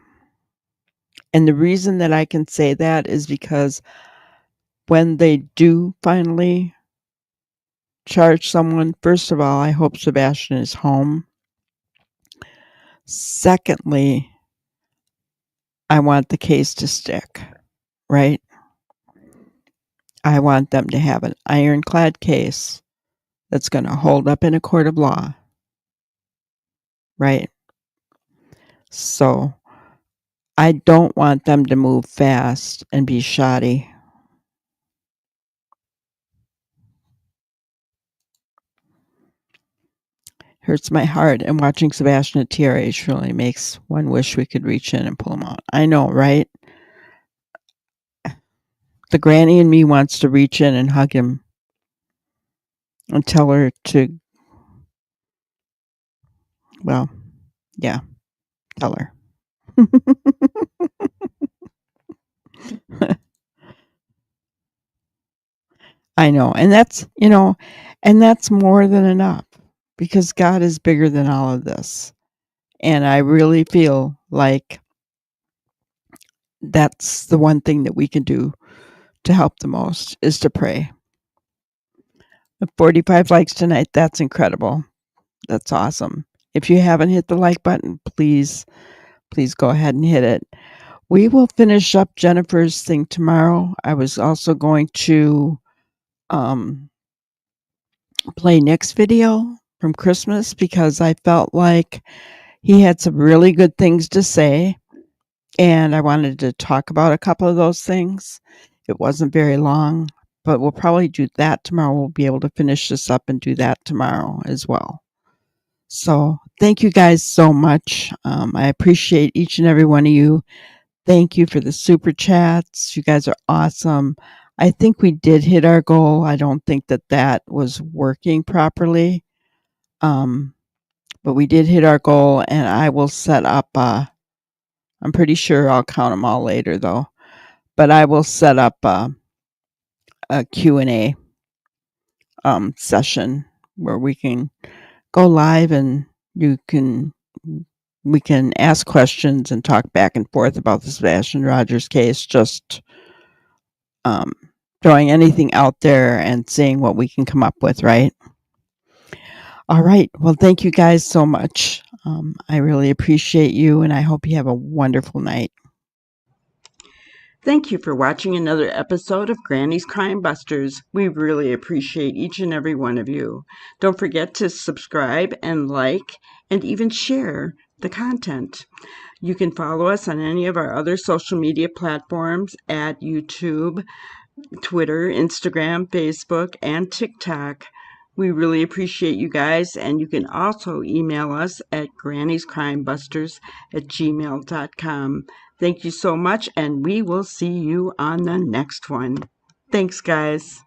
And the reason that I can say that is because when they do finally charge someone, first of all, I hope Sebastian is home. Secondly, I want the case to stick, right? I want them to have an ironclad case that's going to hold up in a court of law, right? So I don't want them to move fast and be shoddy. Hurts my heart, and watching Sebastian at TRH really makes one wish we could reach in and pull him out. I know, right? The granny in me wants to reach in and hug him and tell her to, well, yeah, tell her. I know. And that's, And that's more than enough because God is bigger than all of this. And I really feel like that's the one thing that we can do to help the most is to pray. 45 likes tonight, that's incredible. That's awesome. If you haven't hit the like button, please go ahead and hit it. We will finish up Jennifer's thing tomorrow. I was also going to play Nick's video from Christmas because I felt like he had some really good things to say, and I wanted to talk about a couple of those things. It wasn't very long, but we'll probably do that tomorrow. We'll be able to finish this up and do that tomorrow as well. So thank you guys so much. I appreciate each and every one of you. Thank you for the super chats. You guys are awesome. I think we did hit our goal. I don't think that was working properly. But we did hit our goal, and I will set up I'm pretty sure I'll count them all later though. But I will set up a Q&A session where we can go live and we can ask questions and talk back and forth about the Sebastian Rogers case, just throwing anything out there and seeing what we can come up with, right? All right. Well, thank you guys so much. I really appreciate you, and I hope you have a wonderful night. Thank you for watching another episode of Granny's Crime Busters. We really appreciate each and every one of you. Don't forget to subscribe and like and even share the content. You can follow us on any of our other social media platforms at YouTube, Twitter, Instagram, Facebook, and TikTok. We really appreciate you guys, and you can also email us at granniescrimebusters@gmail.com. Thank you so much, and we will see you on the next one. Thanks, guys.